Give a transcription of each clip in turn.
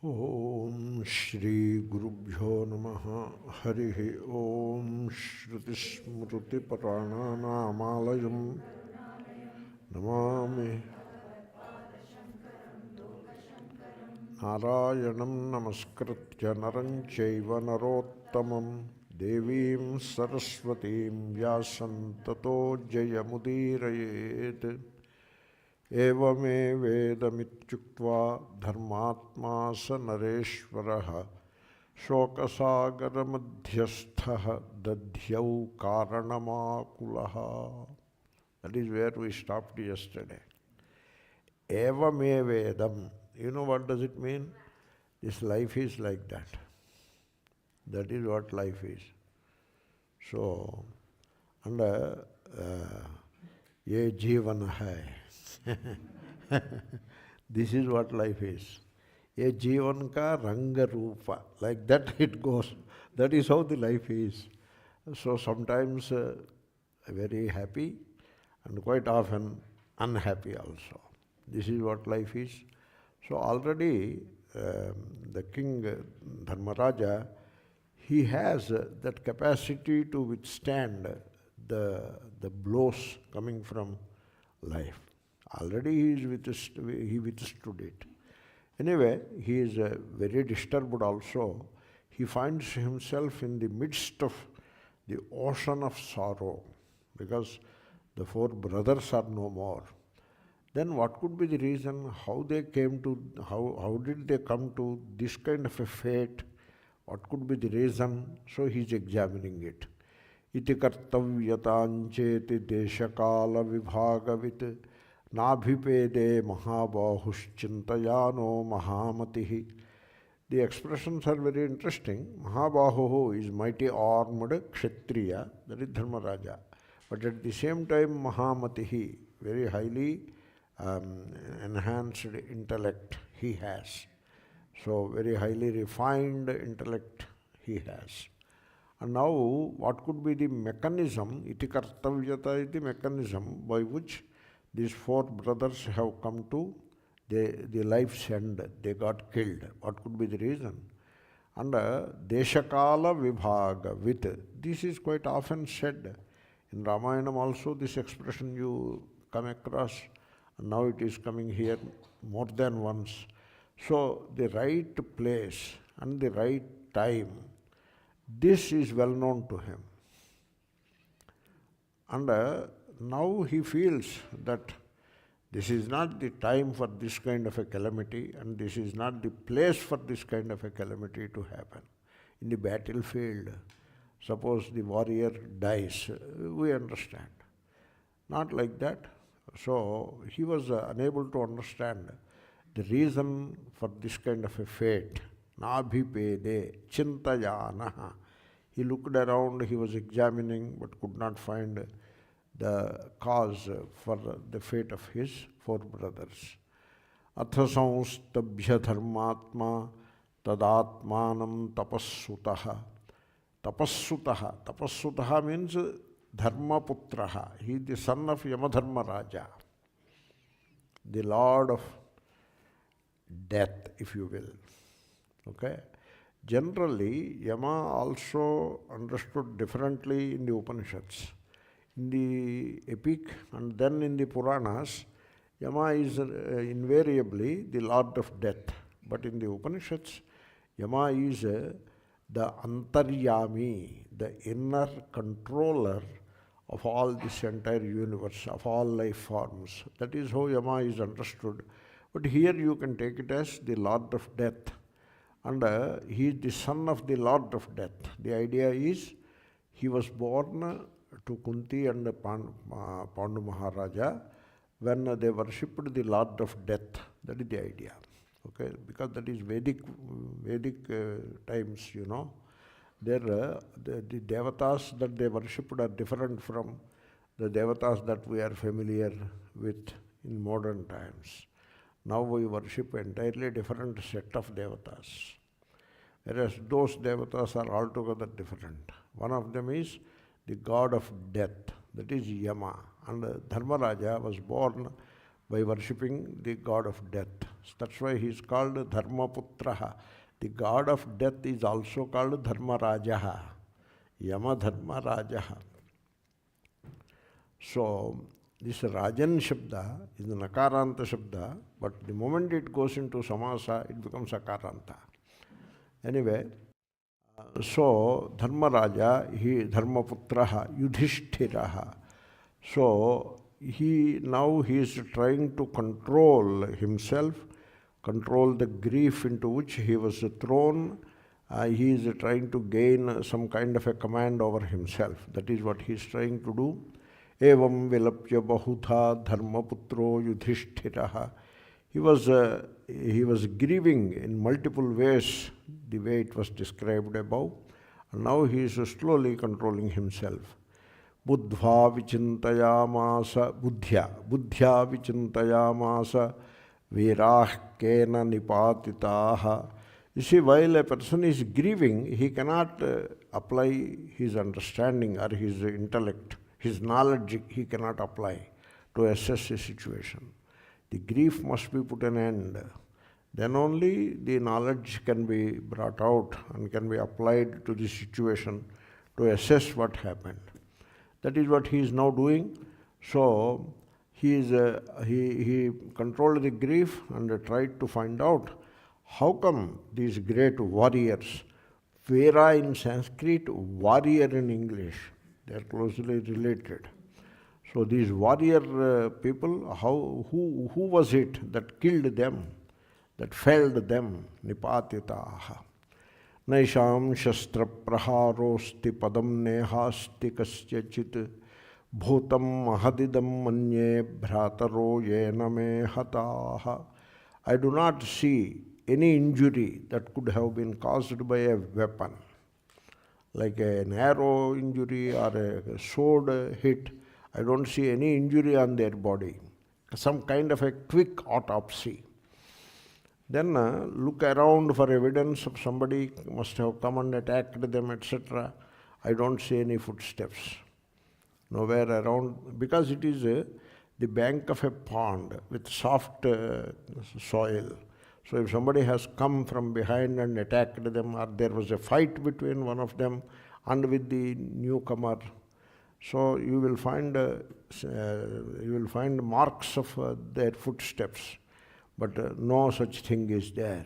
Om Shri Gurubhyo Namaha Harihi Om Shruti Smruti Paranamalayam Namami Narayanam Namaskritya Naram Chaiva Narottamam Devim Saraswatim Vyasam Tato Jayamudirayet Evame Vedamityuktva Dharmatma sa Nareshwaraha Shokasagara Madhyastha Dadhyau Karanamakulah. That is where we stopped yesterday. Evame Vedam. You know what does it mean? This life is like that. That is what life is. So, and ye jivan hai. This is what life is. Ye jivan ka ranga rupa. Like that it goes. That is how the life is. So sometimes very happy and quite often unhappy also. This is what life is. So already the king Dharmaraja, he has that capacity to withstand the blows coming from life. Already he withstood it. Anyway, he is very disturbed also. He finds himself in the midst of the ocean of sorrow because the four brothers are no more. Then what could be the reason? How they came to, how did they come to this kind of a fate? What could be the reason? So he is examining it. Iti kartavyatañceti deshakala vibhagavit nabhipede mahabahuschintayano mahamatihi. The expressions are very interesting. Mahabahu is mighty armed kshatriya, that is Dharmaraja. But at the same time, Mahamatihi, very highly enhanced intellect he has. So very highly refined intellect he has. And now what could be the mechanism, iti kartavyata is the mechanism by which these four brothers have come to the life's end, they got killed. What could be the reason? And deshakala vibhaga with, this is quite often said. In Ramayanam also this expression you come across. Now it is coming here more than once. So the right place and the right time, this is well known to him. And now he feels that this is not the time for this kind of a calamity and this is not the place for this kind of a calamity to happen. In the battlefield, suppose the warrior dies, we understand. Not like that. So he was unable to understand the reason for this kind of a fate. Nabhipede chintayanaha. He looked around, he was examining but could not find the cause for the fate of his four brothers. Atha sanstabhya dharmatma tadatmanam tapassutaha. Tapassutaha. Tapassutaha means Dharmaputraha. He is the son of Yamadharmaraja, the lord of death, if you will. Okay? Generally, Yama also understood differently in the Upanishads. In the epic and then in the Puranas, Yama is invariably the lord of death. But in the Upanishads, Yama is the antaryami, the inner controller of all this entire universe, of all life forms. That is how Yama is understood. But here you can take it as the lord of death. And he is the son of the lord of death. The idea is he was born to Kunti and Pandu Maharaja when they worshipped the lord of death. That is the idea. Okay, because that is Vedic times, you know. There, the devatas that they worshipped are different from the devatas that we are familiar with in modern times. Now we worship entirely different set of devatas, whereas those devatas are altogether different. One of them is the god of death, that is Yama. And Dharmaraja was born by worshipping the god of death. That's why he is called Dharmaputraha. The god of death is also called Dharmarajaha, Yama Dharmarajaha. So, this Rajan Shabda is the Nakaranta Shabda, but the moment it goes into Samasa, it becomes Akaranta. Anyway, so Dharmaraja, he Dharmaputraha, Yudhiṣṭhiraha. So, he is trying to control himself, control the grief into which he was thrown. He is trying to gain some kind of a command over himself. That is what he is trying to do. Evam vilapya bahudha dharmaputro yudhiṣṭhiraha. He was grieving in multiple ways, the way it was described above. And now he is slowly controlling himself. Buddhva vichintayamasa buddhya vichintayamasa virah kena nipatitaha. You see, while a person is grieving, he cannot apply his understanding or his intellect, his knowledge he cannot apply to assess the situation. The grief must be put an end. Then only the knowledge can be brought out and can be applied to the situation to assess what happened. That is what he is now doing. So he controlled the grief and tried to find out how come these great warriors, Vera in Sanskrit, warrior in English, they are closely related. So these warrior people, who was it that killed them, that felled them? Nipatitaha. Naisham shastra praharosti padam nehasti kasyachit bhutam mahadidam manye bhrataro yena me hataha. I do not see any injury that could have been caused by a weapon, like an arrow injury or a sword hit. I don't see any injury on their body. Some kind of a quick autopsy. Then look around for evidence of somebody must have come and attacked them, etc. I don't see any footsteps. Nowhere around, because it is the bank of a pond with soft soil. So if somebody has come from behind and attacked them, or there was a fight between one of them and with the newcomer, so you will find marks of their footsteps, but no such thing is there.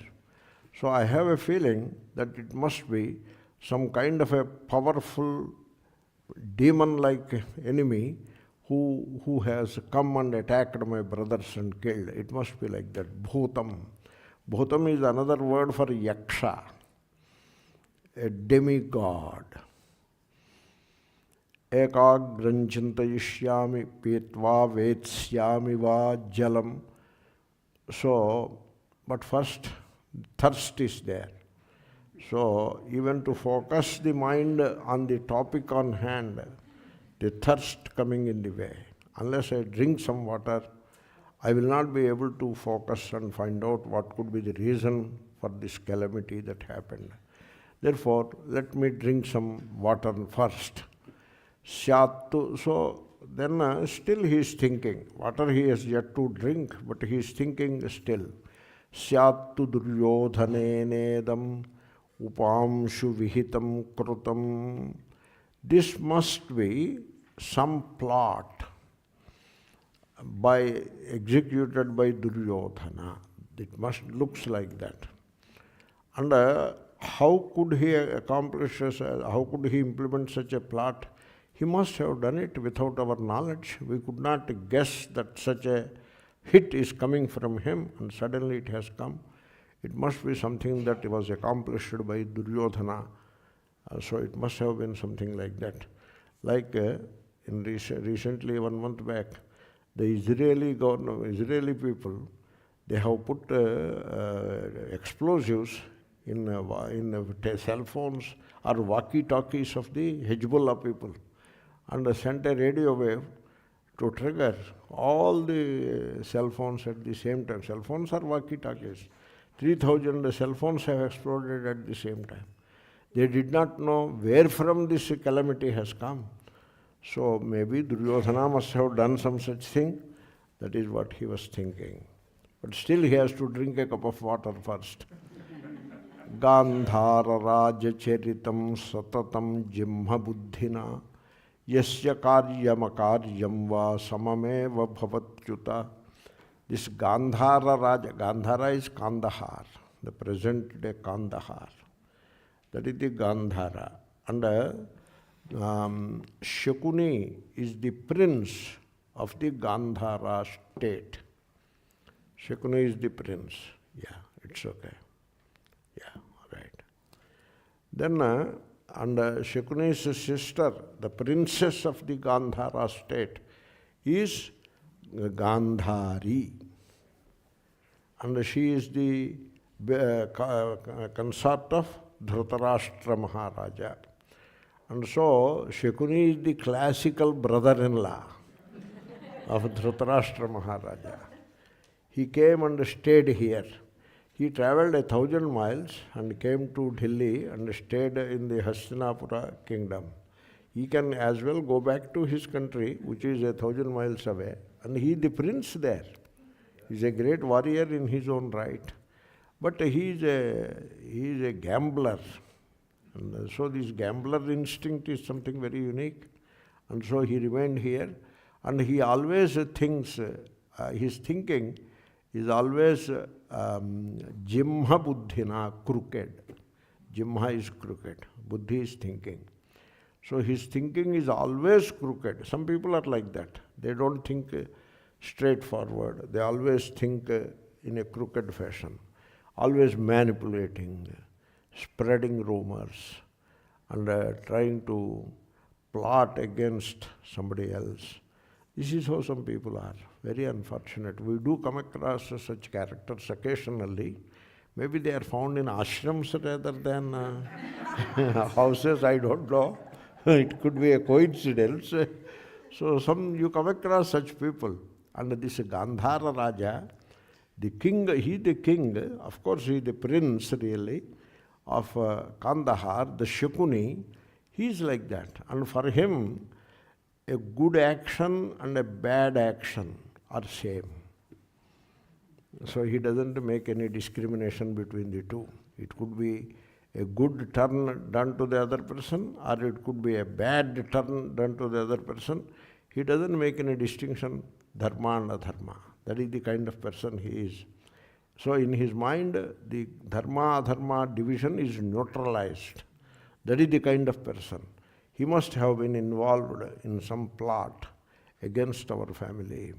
So I have a feeling that it must be some kind of a powerful demon-like enemy who has come and attacked my brothers and killed. It must be like that. Bhutam. Bhutam is another word for Yaksha, a demigod. Ekagran chintayishyami pitva vetsyami va jalam. So, but first, thirst is there. So, even to focus the mind on the topic on hand, the thirst coming in the way. Unless I drink some water, I will not be able to focus and find out what could be the reason for this calamity that happened. Therefore, let me drink some water first. Syattu, so then still he is thinking. Water he has yet to drink, but he is thinking still. Syattu duryodhanenedam upamshu vihitam krutam. This must be some plot executed by Duryodhana. It must looks like that. And how could he accomplish this? How could he implement such a plot? He must have done it without our knowledge. We could not guess that such a hit is coming from him, and suddenly it has come. It must be something that was accomplished by Duryodhana. So it must have been something like that. Like recently, 1 month back, the Israeli people, they have put explosives in cell phones or walkie-talkies of the Hezbollah people, and sent a radio wave to trigger all the cell phones at the same time. Cell phones are walkie-talkies. 3,000 cell phones have exploded at the same time. They did not know where from this calamity has come. So maybe Duryodhana must have done some such thing, That is what he was thinking. But still he has to drink a cup of water first. Gandhara raja charitam satatam jimha buddhina yasya karyam akaryam va samameva bhavatyuta. This Gandhara Raja, Gandhara is Kandahar, the present day Kandahar. That is the Gandhara. And Shakuni is the prince of the Gandhara state. Shakuni is the prince. Yeah, it's okay. Yeah, right. Then, and Shakuni's sister, the princess of the Gandhara state, is Gandhari. And she is the consort of Dhritarashtra Maharaja. And so, Shakuni is the classical brother-in-law of Dhritarashtra Maharaja. He came and stayed here. He travelled 1,000 miles and came to Delhi and stayed in the Hastinapura kingdom. He can as well go back to his country, which is 1,000 miles away, and he is the prince there. He is a great warrior in his own right. But he is a gambler. And so this gambler instinct is something very unique. And so he remained here. And he always thinks, his thinking is always jimha buddhina, crooked. Jimha is crooked. Buddhi is thinking. So his thinking is always crooked. Some people are like that. They don't think straightforward. They always think in a crooked fashion. Always manipulating, spreading rumors, and trying to plot against somebody else. This is how some people are. Very unfortunate. We do come across such characters occasionally. Maybe they are found in ashrams rather than houses, I don't know. It could be a coincidence. So you come across such people. And this Gandhara Raja, the king, he the king, of course he the prince really, of Kandahar, the Shakuni, he is like that. And for him, a good action and a bad action are same. So he doesn't make any discrimination between the two. It could be a good turn done to the other person, or it could be a bad turn done to the other person. He doesn't make any distinction, dharma and adharma. That is the kind of person he is. So in his mind, the dharma-adharma division is neutralized. That is the kind of person. He must have been involved in some plot against our family.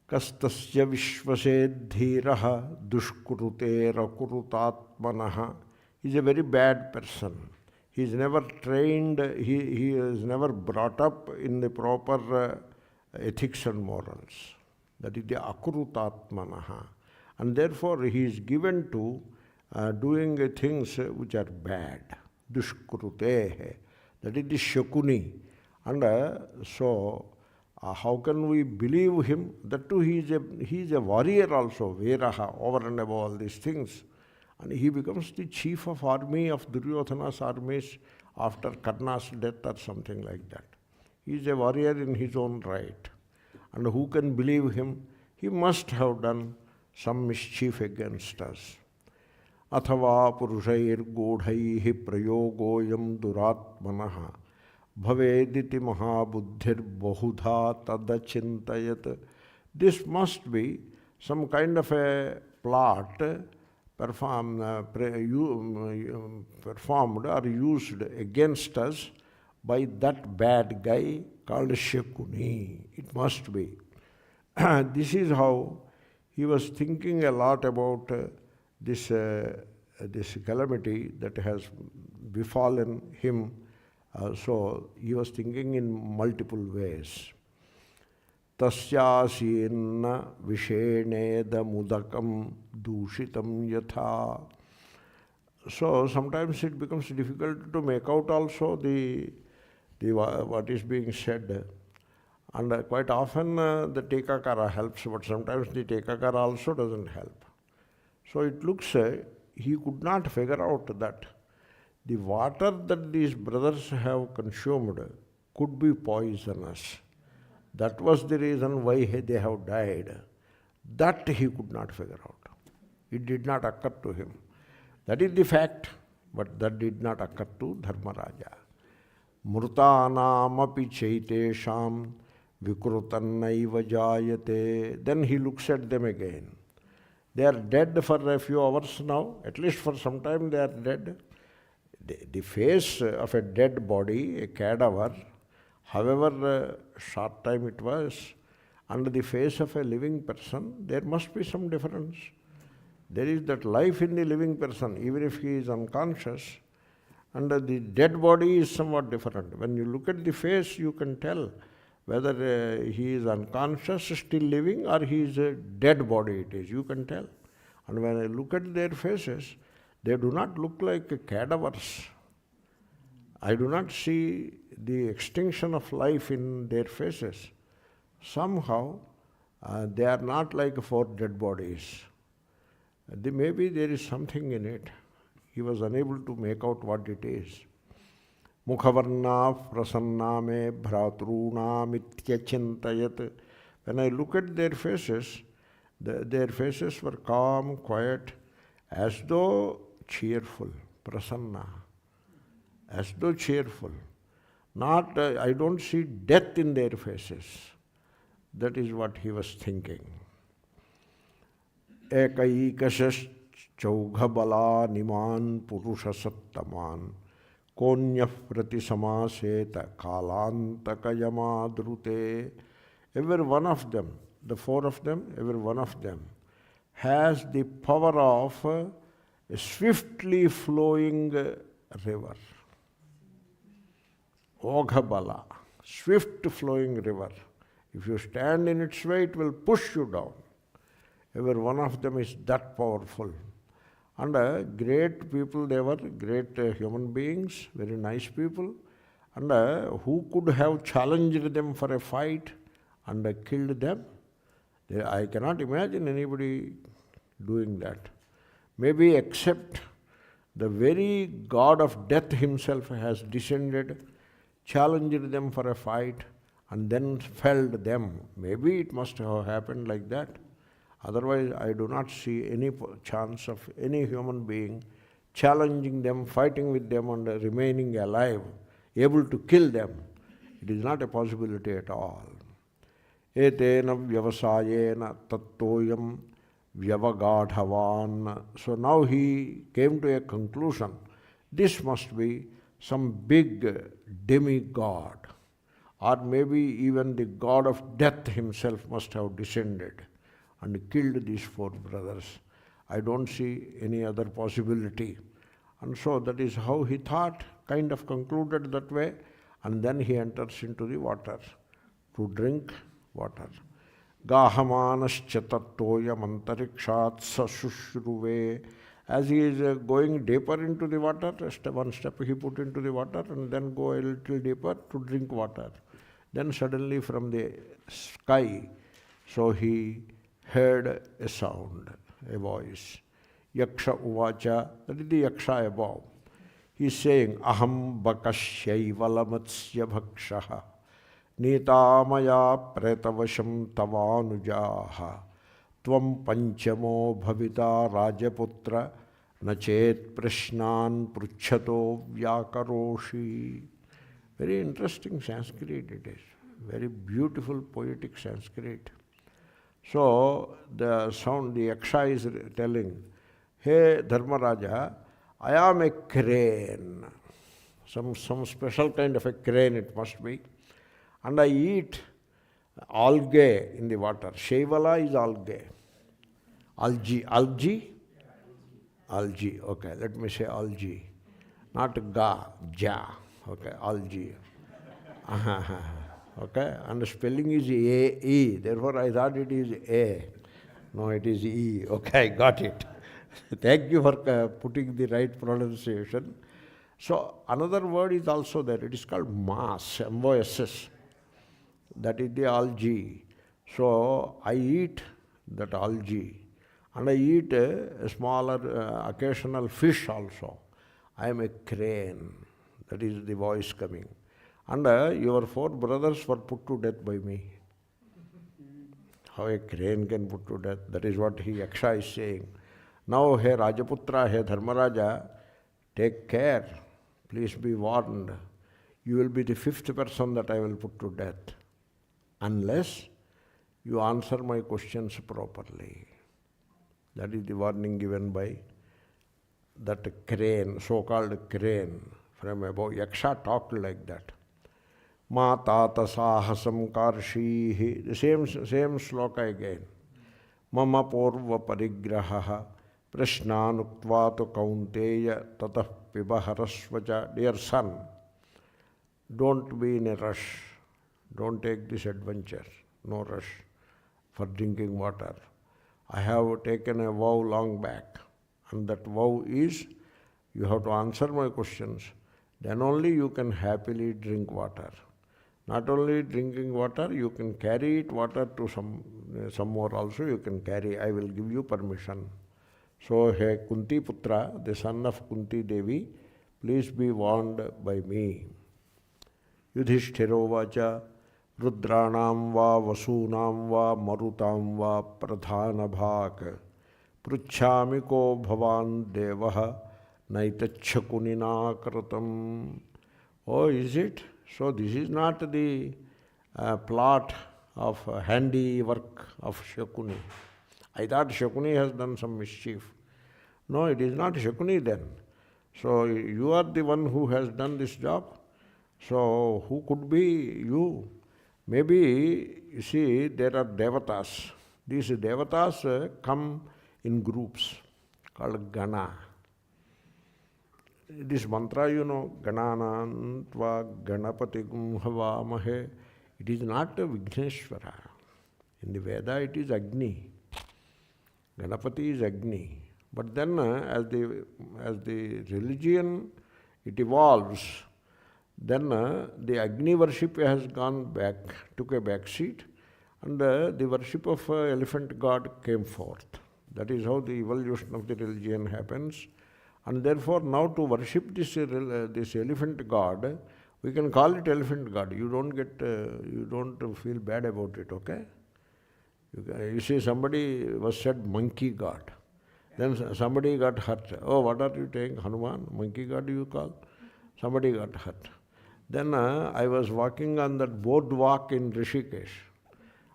Kastasya vishvasedhiraha dushkurutera kurutatmanaha is a very bad person. He is never trained, he is never brought up in the proper ethics and morals. That is the akurutatmanaha. And therefore he is given to doing things which are bad. Dushkurutehe. That is the Shakuni. And so how can we believe him? That too he is a warrior also, Veraha, over and above all these things. And he becomes the chief of army of Duryodhana's armies after Karna's death or something like that. He is a warrior in his own right. And who can believe him? He must have done some mischief against us. Athava purushair godhaihi prayogoyam duratmanaha bhavediti mahabuddhir bahudha tadachintayat. This must be some kind of a plot performed or used against us by that bad guy called Shakuni. It must be. This is how he was thinking a lot about this calamity that has befallen him. So he was thinking in multiple ways. Tasyāsīna visheneda mudakam dūshitam yatha. So sometimes it becomes difficult to make out also the what is being said. And quite often the Tikakara helps, but sometimes the Tikakara also doesn't help. So it looks, he could not figure out that the water that these brothers have consumed could be poisonous. That was the reason why they have died. That he could not figure out. It did not occur to him. That is the fact, but that did not occur to Dharmaraja. Mrutānāmapi chaitesham vikrutannaiva jāyate. Then he looks at them again. They are dead for a few hours now, at least for some time they are dead. The face of a dead body, a cadaver, however short time it was, and the face of a living person, there must be some difference. There is that life in the living person, even if he is unconscious, and the dead body is somewhat different. When you look at the face, you can tell whether he is unconscious, still living, or he is a dead body it is. You can tell. And when I look at their faces, they do not look like cadavers. I do not see the extinction of life in their faces. Somehow, they are not like four dead bodies. Maybe there is something in it. He was unable to make out what it is. Mukhavarna prasanna me bhratrūnām ityachintayat. When I look at their faces were calm, quiet, as though cheerful, prasanna, as though cheerful. Not, I don't see death in their faces. That is what he was thinking. Ekaikasas chaughabala niman purusha sattaman konyah pratisamaseta kalantakayama. Every one of them, the four of them, every one of them has the power of a swiftly flowing river. Oghabala, swift flowing river. If you stand in its way, it will push you down. Every one of them is that powerful. And great people, they were great human beings, very nice people. And who could have challenged them for a fight and killed them? I cannot imagine anybody doing that. Maybe except the very God of death himself has descended, challenged them for a fight, and then felled them. Maybe it must have happened like that. Otherwise, I do not see any chance of any human being challenging them, fighting with them, and remaining alive, able to kill them. It is not a possibility at all. Etena vyavasayena tattoyam vyavagadhavan. So now he came to a conclusion. This must be some big demigod, or maybe even the god of death himself must have descended and killed these four brothers. I don't see any other possibility. And so that is how he thought, kind of concluded that way, and then he enters into the water to drink water. Gahamanascha tattoyam antarikshat sasushruve. As he is going deeper into the water, one step he put into the water and then go a little deeper to drink water. Then suddenly from the sky, so he heard a sound, a voice. Yaksha uvāca, that is the yaksha above. He is saying, Aham bakasyaivalamatsya bhakshaha nītāmaya pretavasham tavanujaha tvam panchamo bhavita rajaputra nachet prashnān pruchhato vyakaroshi. Very interesting Sanskrit it is. Very beautiful poetic Sanskrit. So the sound, the Yaksha is telling, hey Dharmaraja, I am a crane. Some special kind of a crane it must be. And I eat algae in the water. Shaivala is algae. Algae? Algae, okay, let me say algae. Not ga, ja, okay, algae. Okay, and the spelling is A-E, therefore I thought it is A. No, it is E. Okay, I got it. Thank you for putting the right pronunciation. So another word is also there. It is called mass, M-O-S-S. That is the algae. So I eat that algae. And I eat a smaller occasional fish also. I am a crane. That is the voice coming. And your four brothers were put to death by me. how a crane can put to death. That is what Yaksha is saying. Now, hey Rajaputra, hey Dharmaraja, take care. Please be warned. You will be the fifth person that I will put to death, unless you answer my questions properly. That is the warning given by that crane, so-called crane from above. Yaksha talked like that. Ma tata sahasam karshihi. The same sloka again. Mama purva parigraha prashnānuktva tu kaunteya tatah pibaharasvacha. Dear son, don't be in a rush. Don't take this adventure. No rush for drinking water. I have taken a vow long back, and that vow is you have to answer my questions. Then only you can happily drink water. Not only drinking water, you can carry it water to some more also you can carry. I will give you permission. So, hey Kunti Putra, the son of Kunti Devi, please be warned by me. Yudhiṣṭhira uvāca rudraṇāṃ vā vasūnāṃ vā marutāṃ vā pradhānabhāk pruchhāmi ko bhavān devah naitacchakunina kratam. Oh, is it? So this is not the plot of handiwork of Shakuni. I thought Shakuni has done some mischief. No, it is not Shakuni then. So you are the one who has done this job. So who could be you? Maybe, you see, there are devatas. These devatas come in groups called Gana. This mantra, you know, Gananantva Ganapatigum Havamahe, it is not Vigneshwara. In the Veda, it is Agni. Ganapati is Agni. But then, as the religion, it evolves, then the Agni worship has gone back, took a back seat, and the worship of elephant god came forth. That is how the evolution of the religion happens. And therefore, now to worship this elephant god, we can call it elephant god. You don't feel bad about it, okay? You see, somebody was said monkey god. Then somebody got hurt. Oh, what are you saying, Hanuman? Monkey god you call? Somebody got hurt. Then I was walking on that boardwalk in Rishikesh.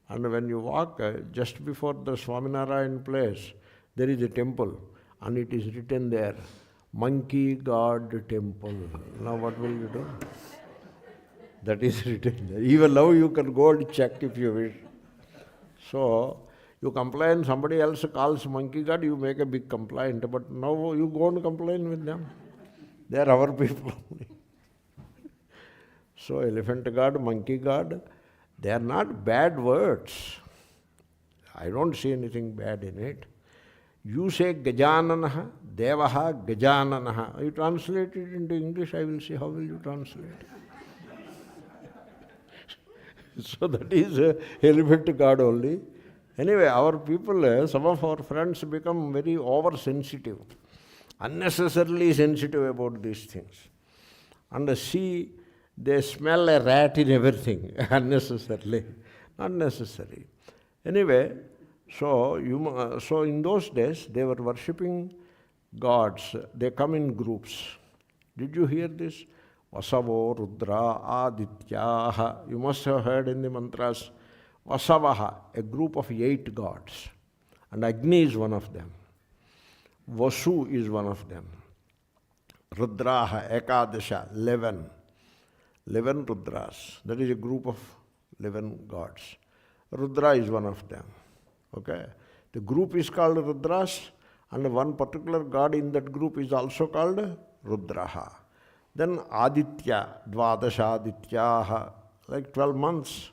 And when you walk, just before the Swaminarayan place, there is a temple. And it is written there, Monkey God Temple. Now what will you do? That is written there. Even now you can go and check if you wish. So, you complain, somebody else calls monkey god, you make a big complaint. But now you go and complain with them. They are our people. So, elephant god, monkey god, they are not bad words. I don't see anything bad in it. You say Gajananaha, Devaha, Gajananaha. You translate it into English, I will see how will you translate. So that is elephant god only. Anyway, our people, some of our friends become very oversensitive, unnecessarily sensitive about these things. And see, they smell a rat in everything, unnecessarily, not necessary. Anyway, so in those days, they were worshipping gods. They come in groups. Did you hear this? Vasavo, Rudra, Adityaha. You must have heard in the mantras. Vasavaha, a group of 8 gods. And Agni is one of them. Vasu is one of them. Rudraha, Ekadasha, 11. 11 Rudras. That is a group of 11 gods. Rudra is one of them. Okay? The group is called Rudras, and one particular god in that group is also called Rudraha. Then Aditya, Dvadaśādityaha, like 12 months.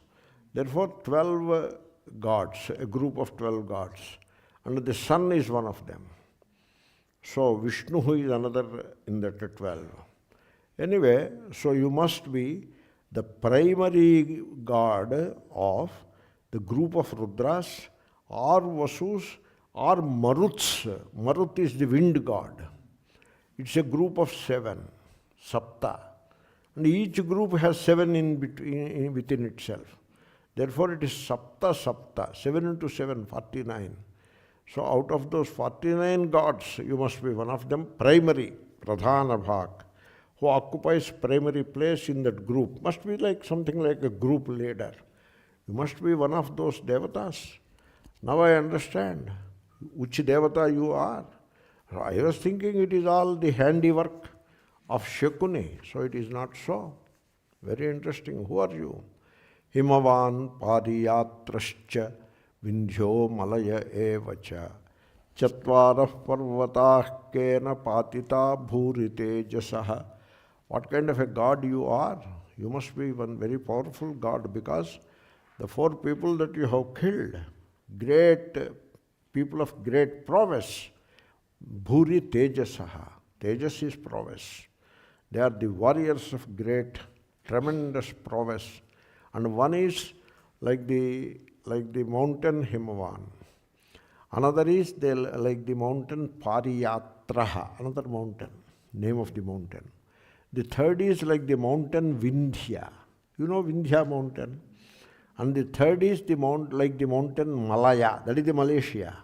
Therefore, 12 gods, a group of 12 gods. And the sun is one of them. So, Vishnu is another in that 12. Anyway, so you must be the primary god of the group of Rudras or Vasus or Maruts. Marut is the wind god. It's a group of 7, Sapta. And each group has 7 in between, within itself. Therefore it is sapta sapta, 7 into 7, 49. So out of those 49 gods, you must be one of them, primary, pradhana bhag, who occupies primary place in that group. Must be like something like a group leader. You must be one of those devatas. Now I understand which devata you are. I was thinking it is all the handiwork of Shakuni. So it is not so. Very interesting. Who are you? Himavan pariyatrascha vindhyo malaya evacha chatvarah parvatah kena patita bhurite jasaha. What kind of a god you are? You must be one very powerful god, because the 4 people that you have killed, great people of great prowess, bhuri tejasaha. Tejas is prowess. They are the warriors of great, tremendous prowess. And one is like the mountain Himavan. Another is like the mountain Pariyatraha, another mountain, name of the mountain. The third is like the mountain Vindhya. You know Vindhya mountain? And the third is like the mountain Malaya, that is the Malaysia.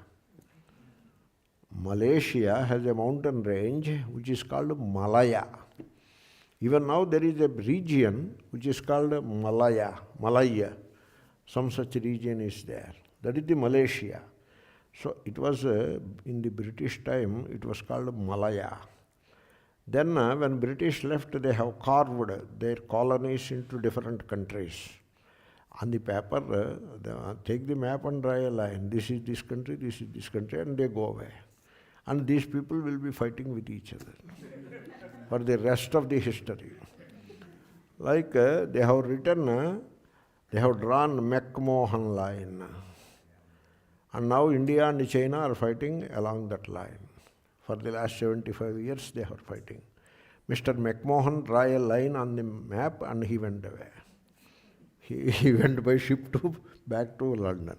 Malaysia has a mountain range which is called Malaya. Even now there is a region which is called Malaya. Some such region is there. That is the Malaysia. So it was, in the British time, it was called Malaya. Then when British left, they have carved their colonies into different countries. On the paper, they take the map and draw a line. This is this country, this is this country, and they go away. And these people will be fighting with each other for the rest of the history. Like they have written, they have drawn McMahon line. And now India and China are fighting along that line. For the last 75 years they are fighting. Mr. McMahon drew a line on the map and he went away. He went by ship back to London.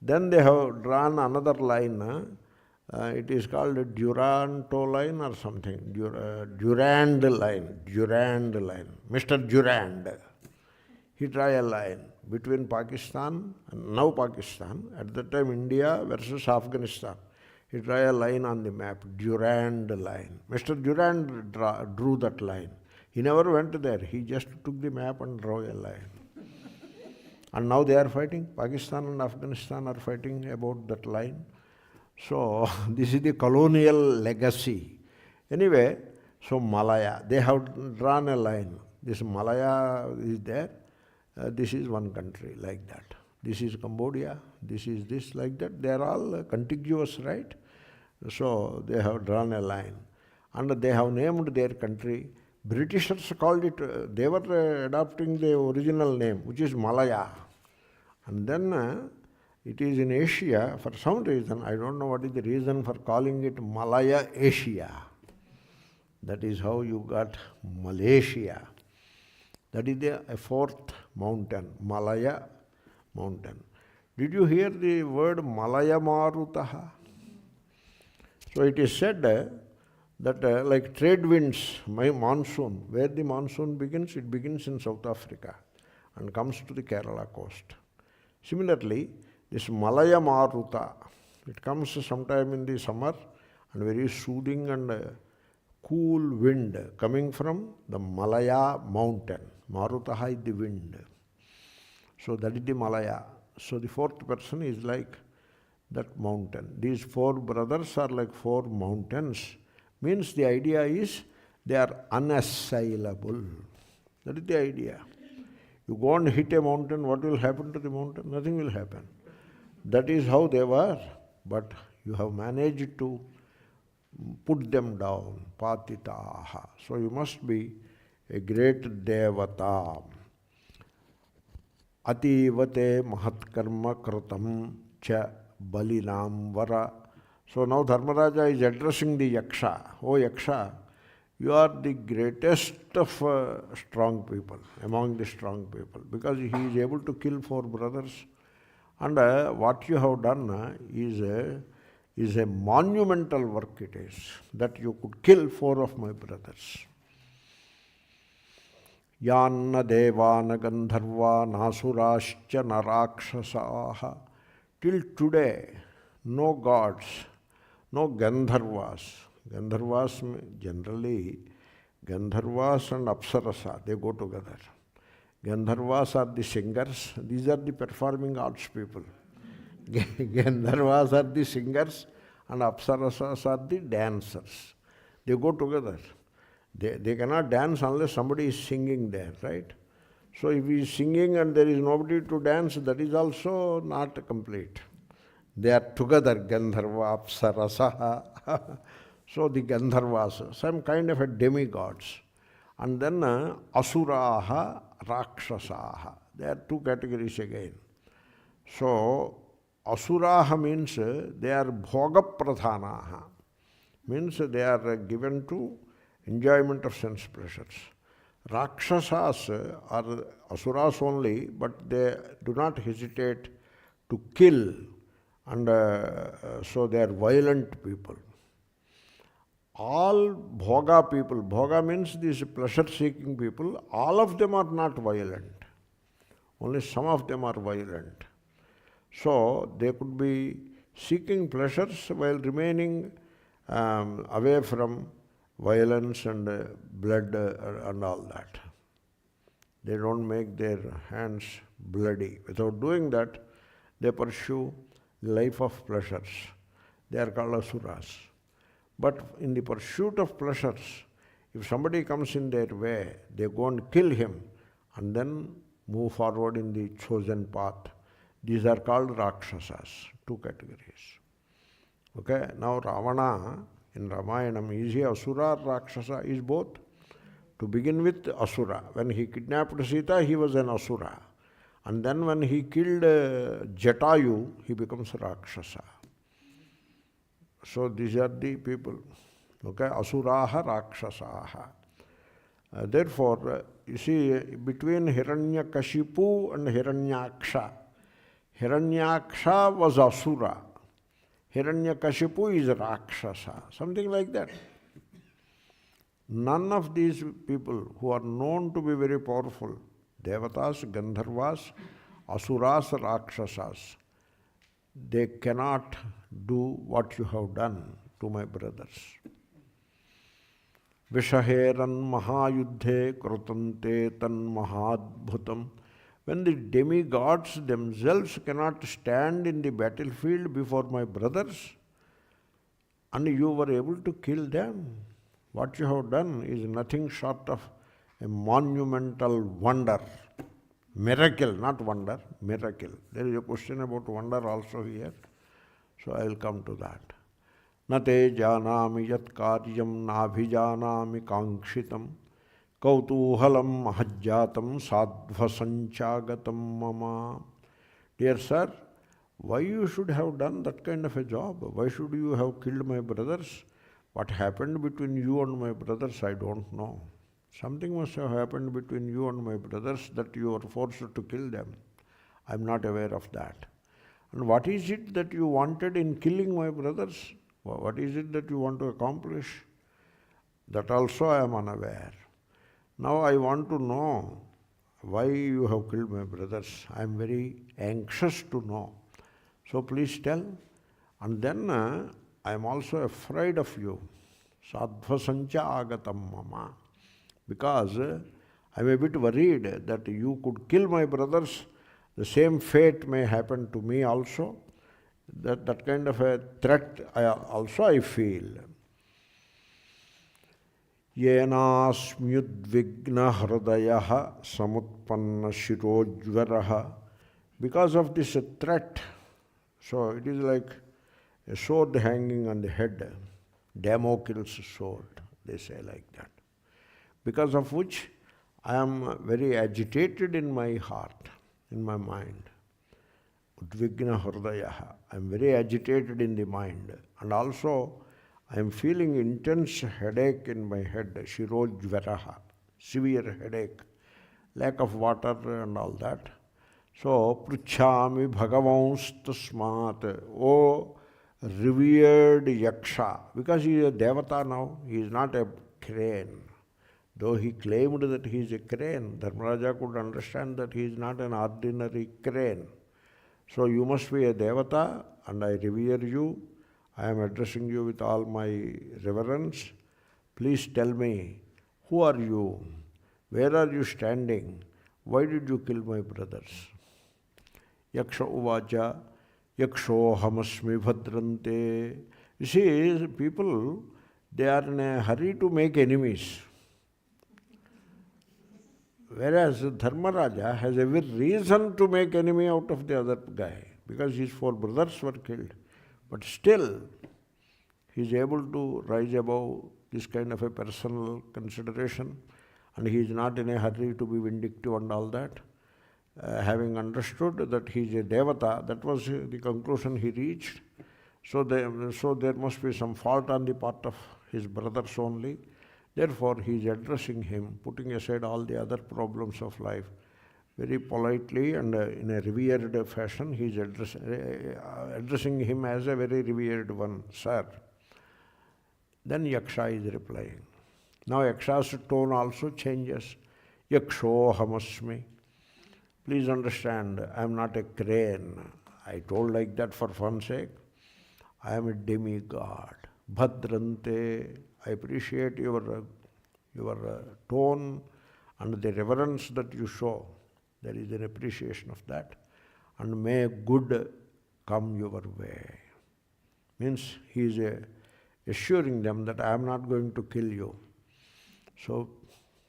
Then they have drawn another line. It is called Duranto line or something. Durand line. Mr. Durand. He drew a line between Pakistan and now Pakistan. At that time India versus Afghanistan. He drew a line on the map, Durand line. Mr. Durand drew that line. He never went there. He just took the map and drew a line. And now they are fighting. Pakistan and Afghanistan are fighting about that line. So this is the colonial legacy. Anyway, so Malaya, they have drawn a line. This Malaya is there. This is one country, like that. This is Cambodia. This is this, like that. They are all contiguous, right? So they have drawn a line. And they have named their country. Britishers called it, they were adopting the original name, which is Malaya. And then it is in Asia, for some reason, I don't know what is the reason for calling it Malaya Asia. That is how you got Malaysia. That is a 4th mountain, Malaya mountain. Did you hear the word Malaya Marutaha? So it is said that like trade winds, monsoon, where the monsoon begins, it begins in South Africa and comes to the Kerala coast. Similarly, this Malaya Maruta, it comes sometime in the summer and very soothing and cool wind coming from the Malaya mountain. Marutaha is the wind. So that is the Malaya. So the 4th person is like that mountain. These 4 brothers are like 4 mountains. Means the idea is they are unassailable. That is the idea. You go and hit a mountain, what will happen to the mountain? Nothing will happen. That is how they were. But you have managed to put them down. Patitaha. So you must be a great devata. Ativate mahatkarma kratam cha balinam vara. So now Dharmaraja is addressing the Yaksha. Oh Yaksha, you are the greatest of strong people, among the strong people, because he is able to kill 4 brothers. And what you have done is a monumental work it is, that you could kill 4 of my brothers. Yanna devāna gandharva nāsurāscha narakṣasaha. Till today, no gods, no Gandharvas. Gandharvas, generally, Gandharvas and Apsarasa, they go together. Gandharvas are the singers, these are the performing arts people. Gandharvas are the singers and Apsarasas are the dancers. They go together. They cannot dance unless somebody is singing there, right? So if he is singing and there is nobody to dance, that is also not complete. They are together, Gandharva, Apsarasaha. So the Gandharvas, some kind of a demigods. And then Asuraha, Rakṣasaha. There are two categories again. So Asuraha means they are bhoga pradhanaha. Means they are given to enjoyment of sense pleasures. Rakshasas are asuras only, but they do not hesitate to kill, and so they are violent people. All bhoga people, bhoga means these pleasure-seeking people, all of them are not violent. Only some of them are violent. So they could be seeking pleasures while remaining away from violence and blood and all that. They don't make their hands bloody. Without doing that, they pursue the life of pleasures. They are called asuras. But in the pursuit of pleasures, if somebody comes in their way, they go and kill him and then move forward in the chosen path. These are called Rakshasas, two categories. Okay, now Ravana in Ramayanam, is he Asura or Rakshasa? Is both. To begin with, Asura. When he kidnapped Sita, he was an Asura. And then when he killed Jatayu, he becomes Rakshasa. So these are the people. Okay, Asuraha, Rakshasaha. Therefore, you see, between Hiranyakashipu and Hiranyaksha, Hiranyaksha was Asura. Hiranyakashipu is Rakshasa. Something like that. None of these people who are known to be very powerful, Devatas, Gandharvas, Asuras, Rakshasas, they cannot do what you have done to my brothers. Vishaheran mahayuddhe krutante tan mahadbhutam. When the demigods themselves cannot stand in the battlefield before my brothers, and you were able to kill them, what you have done is nothing short of a monumental wonder. Miracle, not wonder, miracle. There is a question about wonder also here, so I will come to that. Na te janami yat karyam nabhijanami kaṅkshitam kautuhalam mahajjatam sadvasanchagatam mama. Dear sir, why you should have done that kind of a job? Why should you have killed my brothers? What happened between you and my brothers, I don't know. Something must have happened between you and my brothers that you were forced to kill them. I am not aware of that. And what is it that you wanted in killing my brothers? What is it that you want to accomplish? That also I am unaware. Now I want to know why you have killed my brothers. I am very anxious to know. So please tell. And then I am also afraid of you. Sadvasancha agatam mama. Because I am a bit worried that you could kill my brothers. The same fate may happen to me also. That kind of a threat I feel. Yenasmyudvigna hridayah samutpanna shirojvaraha. Because of this threat, so it is like a sword hanging on the head, Damocles sword, they say like that. Because of which I am very agitated in my heart, in my mind. Udvigna hridayah. I am very agitated in the mind. And also I am feeling intense headache in my head, shirojvaraha, severe headache, lack of water and all that. So, pruchhami bhagavanstasmat, O revered Yaksha, because he is a devata now, he is not a crane. Though he claimed that he is a crane, Dharmaraja could understand that he is not an ordinary crane. So you must be a devata, and I revere you. I am addressing you with all my reverence. Please tell me, who are you? Where are you standing? Why did you kill my brothers? Yaksha uvāca, yakṣohamasmi bhadrante. You see, people, they are in a hurry to make enemies. Whereas Dharmaraja has every reason to make enemy out of the other guy, because his 4 brothers were killed. But still, he is able to rise above this kind of a personal consideration, and he is not in a hurry to be vindictive and all that. Having understood that he is a devata, that was the conclusion he reached. So there must be some fault on the part of his brothers only. Therefore, he is addressing him, putting aside all the other problems of life. Very politely and in a revered fashion, he is addressing him as a very revered one, sir. Then Yaksha is replying. Now Yaksha's tone also changes. Yakṣohamasmi. Please understand, I am not a crane. I told like that for fun's sake. I am a demigod. Bhadrante. I appreciate your tone and the reverence that you show. There is an appreciation of that. And may good come your way. Means he is assuring them that I am not going to kill you. So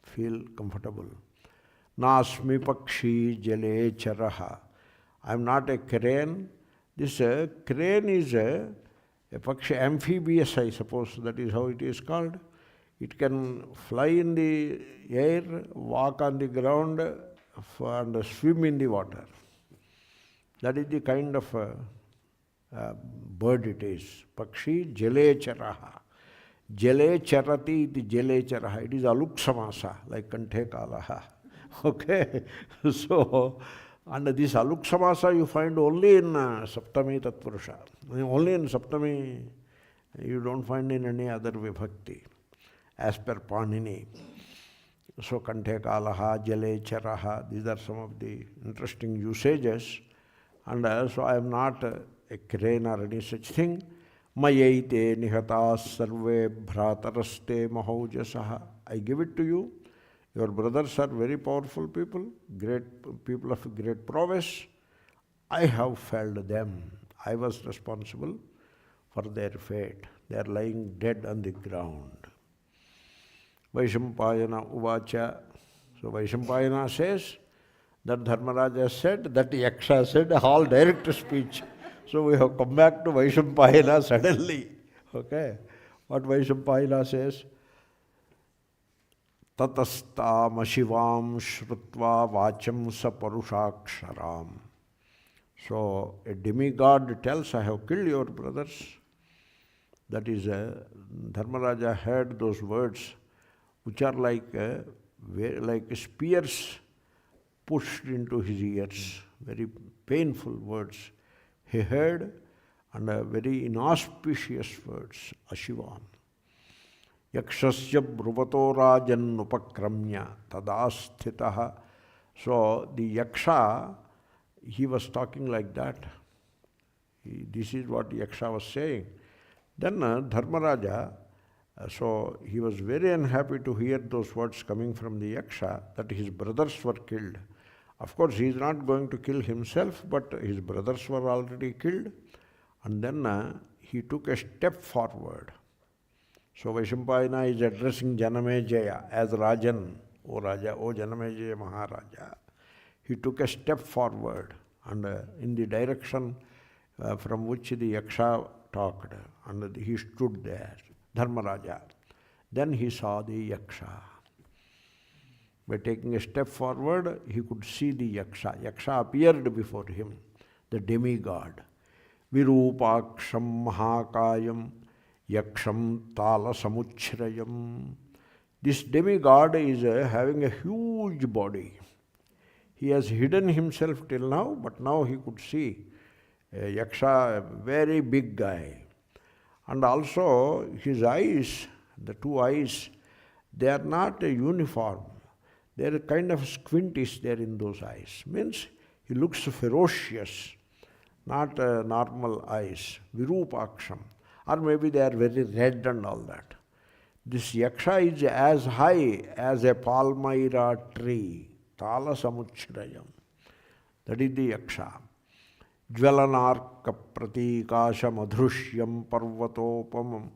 feel comfortable. Nasmi pakshi jale charaha. I am not a crane. This crane is a pakshi, amphibious, I suppose, that is how it is called. It can fly in the air, walk on the ground, and swim in the water. That is the kind of bird it is. Pakshi jale charaha. Jale charati iti jale charaha. It is aluksamasa, like kanthe kalaha. Okay? So, and this aluksamasa you find only in Saptami Tatpurusha. Only in Saptami, you don't find in any other vibhakti, as per Panini. So, kanthe kalaha, jale charaha, these are some of the interesting usages. And so I am not a crane or any such thing. Mayaite nihatas sarve bhrataraste mahaujasaha. I give it to you. Your brothers are very powerful people, great people of great prowess. I have felled them. I was responsible for their fate. They are lying dead on the ground. Vaishampayana uvāca. So Vaishampayana says that Dharmaraja said, that Yaksha said, all direct speech. So we have come back to Vaishampayana suddenly. Okay? What Vaishampayana says? Tatastam shivam shrutva vācam sa parushaksharam. So a demigod tells, I have killed your brothers. That is, Dharmaraja heard those words, which are like spears pushed into his ears. Very painful words. He heard, and very inauspicious words, ashivam. Yakṣasya bruvato rajan upakramya tadasthitaha. So the Yaksha, he was talking like that. This is what Yaksha was saying. Then Dharmaraja, so he was very unhappy to hear those words coming from the Yaksha, that his brothers were killed. Of course, he is not going to kill himself, but his brothers were already killed. And then he took a step forward. So Vaishampayana is addressing Janamejaya as Rajan, O Raja, O Janamejaya Maharaja. He took a step forward and in the direction from which the Yaksha talked, and he stood there, Dharmaraja. Then he saw the Yaksha. By taking a step forward, he could see the Yaksha. Yaksha appeared before him, the demigod. Virupaksham mahakayam yakṣam tala samuchrayam. This demigod is having a huge body. He has hidden himself till now, but now he could see Yaksha, a very big guy. And also his eyes, the two eyes, they are not uniform. There a kind of squint is there in those eyes. Means he looks ferocious, not normal eyes, virupaksham. Or maybe they are very red and all that. This yaksha is as high as a palmyra tree, tala samuchrayam. That is the yaksha. Jvalanarka pratikāsha madhrushyam parvatopamam.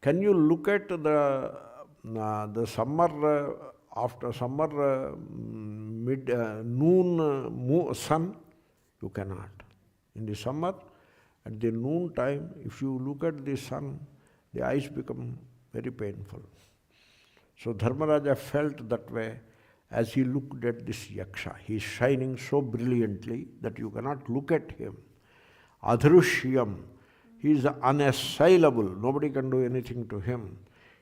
Can you look at the summer, after summer noon sun? You cannot. In the summer, at the noon time, if you look at the sun, the eyes become very painful. So Dharmaraja felt that way as he looked at this yaksha. He is shining so brilliantly that you cannot look at him. Adhrushyam. He is unassailable. Nobody can do anything to him.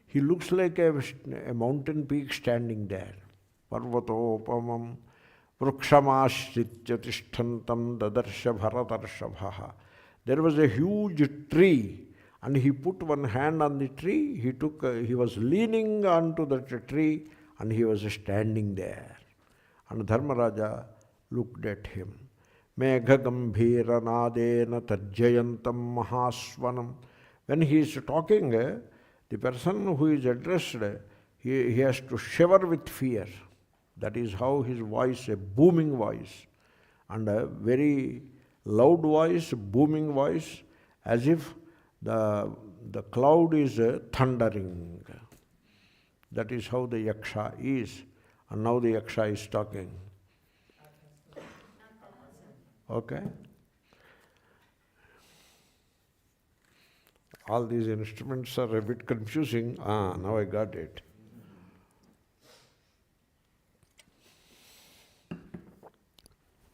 He looks like a mountain peak standing there. Parvatopamam vrukṣamāśritya tiṣṭhantam dadarsha bharatarshabhaha. There was a huge tree, and he put one hand on the tree. He was leaning onto that tree, and he was standing there. And Dharmaraja looked at him. Megha gambhira nadena tarjayantam mahasvanam. When he is talking, the person who is addressed, he has to shiver with fear. That is how his voice, a booming voice, and a very loud voice, booming voice, as if the cloud is thundering. That is how the yaksha is. And now the yaksha is talking. Okay? All these instruments are a bit confusing. Now I got it.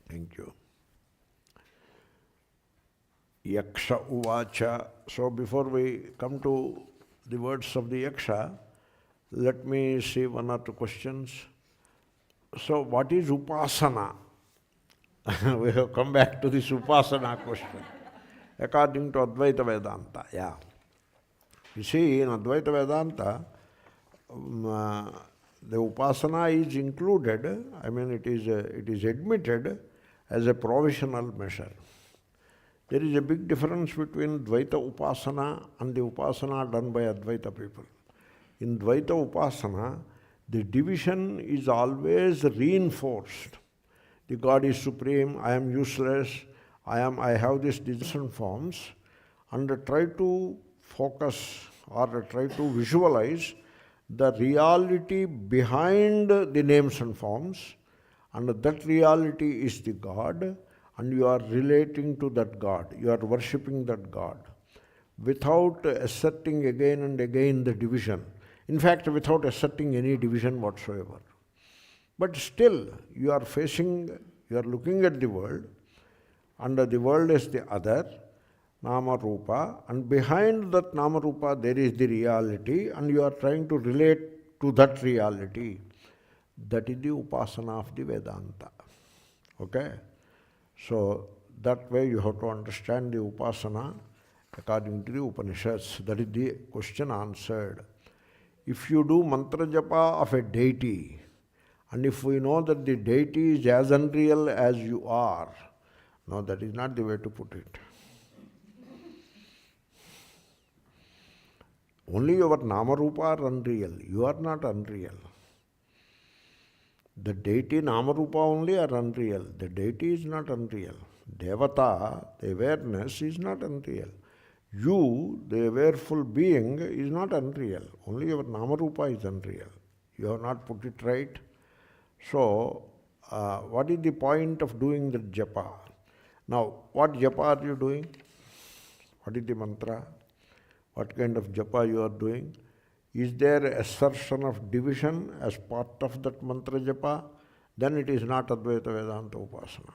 Thank you. Yaksha uvāca. So before we come to the words of the yaksha, let me see one or two questions. So what is upasana? We have come back to this upasana question. According to Advaita Vedanta, yeah. You see, in Advaita Vedanta, the upasana is included, I mean it is admitted as a provisional measure. There is a big difference between Dvaita upasana and the upasana done by Advaita people. In Dvaita upasana, the division is always reinforced. The God is supreme, I am useless, I have these different forms, and try to focus or try to visualize the reality behind the names and forms, and that reality is the God, and you are relating to that God, you are worshipping that God, without asserting again and again the division. In fact, without asserting any division whatsoever. But still, you are looking at the world, and the world is the other, nama rupa, and behind that nama rupa there is the reality, and you are trying to relate to that reality. That is the upasana of the Vedanta. Okay? So, that way you have to understand the upasana according to the Upanishads. That is the question answered. If you do mantra japa of a deity, and if we know that the deity is as unreal as you are, no, that is not the way to put it. Only your Namarupa are unreal. You are not unreal. The deity Namarupa only are unreal. The deity is not unreal. Devata, the awareness, is not unreal. You, the awareful being, is not unreal. Only your Namarupa is unreal. You have not put it right. So, what is the point of doing the japa? Now, what japa are you doing? What is the mantra? What kind of japa you are doing? Is there assertion of division as part of that mantra japa? Then it is not Advaita Vedanta Upasana.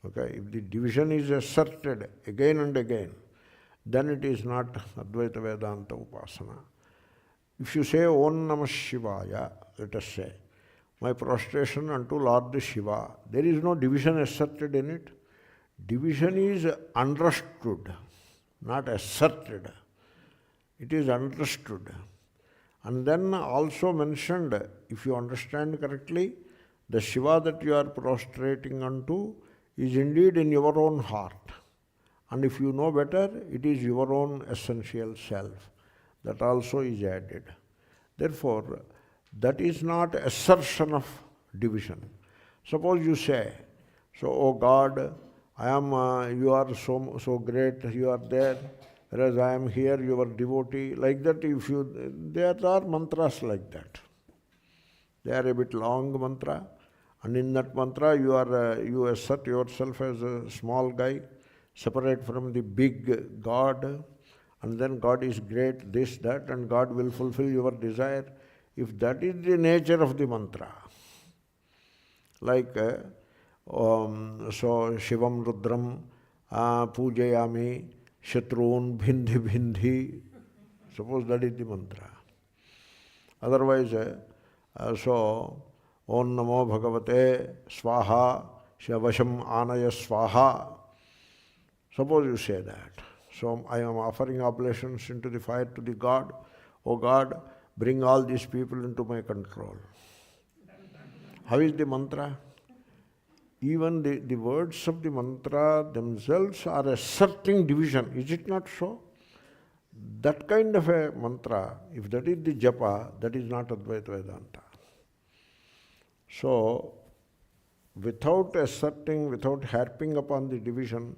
Okay? If the division is asserted again and again, then it is not Advaita Vedanta Upasana. If you say Om Namah Shivaya, let us say, my prostration unto Lord Shiva, there is no division asserted in it. Division is understood, not asserted. It is understood. And then also mentioned, if you understand correctly, the Shiva that you are prostrating unto is indeed in your own heart. And if you know better, it is your own essential self. That also is added. Therefore, that is not assertion of division. Suppose you say, so, oh God, I am, you are so great, you are there, whereas I am here, your devotee. Like that, there are mantras like that. They are a bit long mantra, and in that mantra you assert yourself as a small guy, separate from the big God, and then God is great, this, that, and God will fulfill your desire. If that is the nature of the mantra, like so Shivam Rudram Pujayami Shatrun Bhindhi Bhindhi, suppose that is the mantra. Otherwise, so Om Namo Bhagavate Swaha Shavasham Anaya Swaha. Suppose you say that. So I am offering oblations into the fire to the God. Oh God, bring all these people into my control. How is the mantra? Even the words of the mantra themselves are asserting division. Is it not so? That kind of a mantra, if that is the Japa, that is not Advaita Vedanta. So, without asserting, without harping upon the division,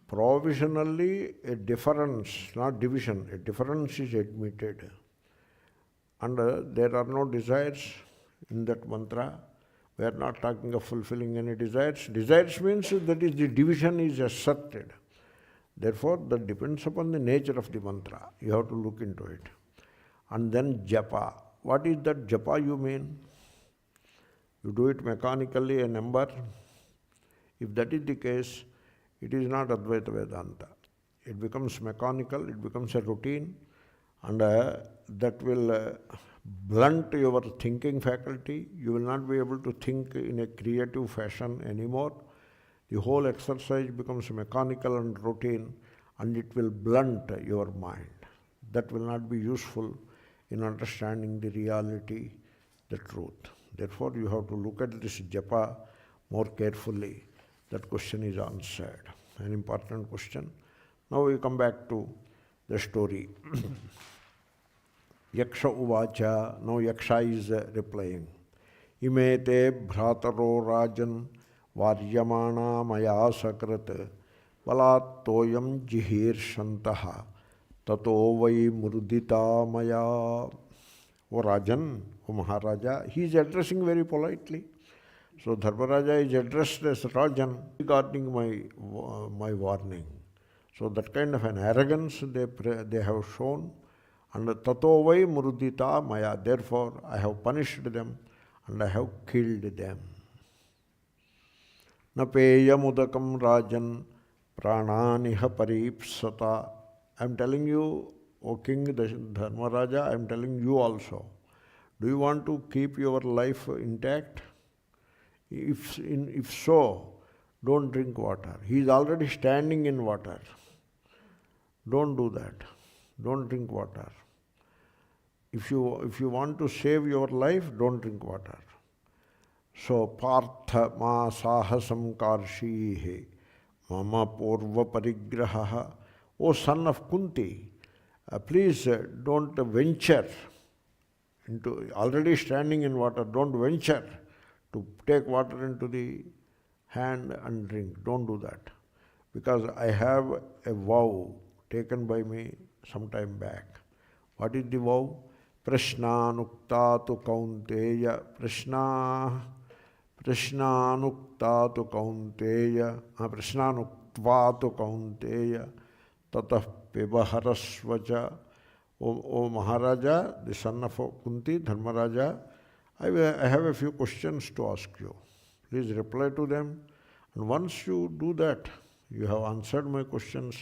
provisionally a difference, not division, a difference is admitted. And there are no desires in that mantra. We are not talking of fulfilling any desires. Desires means that is the division is asserted. Therefore, that depends upon the nature of the mantra. You have to look into it. And then Japa. What is that Japa you mean? You do it mechanically, a number. If that is the case, it is not Advaita Vedanta. It becomes mechanical, it becomes a routine, and that will blunt your thinking faculty. You will not be able to think in a creative fashion anymore. The whole exercise becomes mechanical and routine, and it will blunt your mind. That will not be useful in understanding the reality, the truth. Therefore, you have to look at this Japa more carefully. That question is answered. An important question. Now we come back to the story. Yaksha uvāca. Now Yaksha is replying. Imete bhrataro rajan varyamana maya sakrat valat toyam jihiršantaha tato vai murdita maya. O Rajan, O Maharaja, he is addressing very politely. So Dharmaraja is addressed as Rajan regarding my warning. So that kind of an arrogance they have shown. And tato vai murdita maya. Therefore, I have punished them and I have killed them. Napeya mudakam Rajan prananiha paripsata. I am telling you, O King Dharmaraja, I am telling you also. Do you want to keep your life intact? If so, don't drink water. He is already standing in water. Don't do that. Don't drink water. If you want to save your life, don't drink water. So, Partha ma sahasam karshihe mama purva parigraha. O son of Kunti, please don't venture into, already standing in water, don't venture to take water into the hand and drink. Don't do that. Because I have a vow taken by me some time back. What is the vow? Prashnanukta tu kaunteya. Prashnanukta tu kaunteya. Prashnanuktva tu kaunteya. Tatah pibaharasvacha. O Maharaja, the son of Kunti, Dharmaraja, I have a few questions to ask you. Please reply to them. And once you do that, you have answered my questions.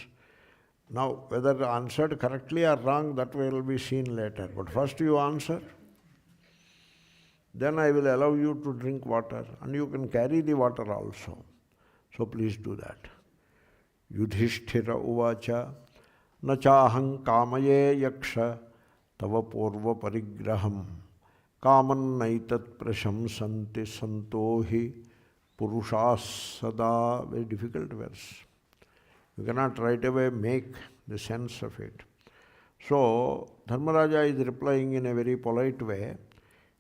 Now, whether answered correctly or wrong, that will be seen later. But first you answer. Then I will allow you to drink water. And you can carry the water also. So please do that. Yudhiṣṭhira uvāca. Na chāhaṁ kāmaye yakṣa tava purva parigraham kaman naitat prashamsanti santohi purushas sada. Very difficult verse. You cannot right away make the sense of it. So, Dharmaraja is replying in a very polite way.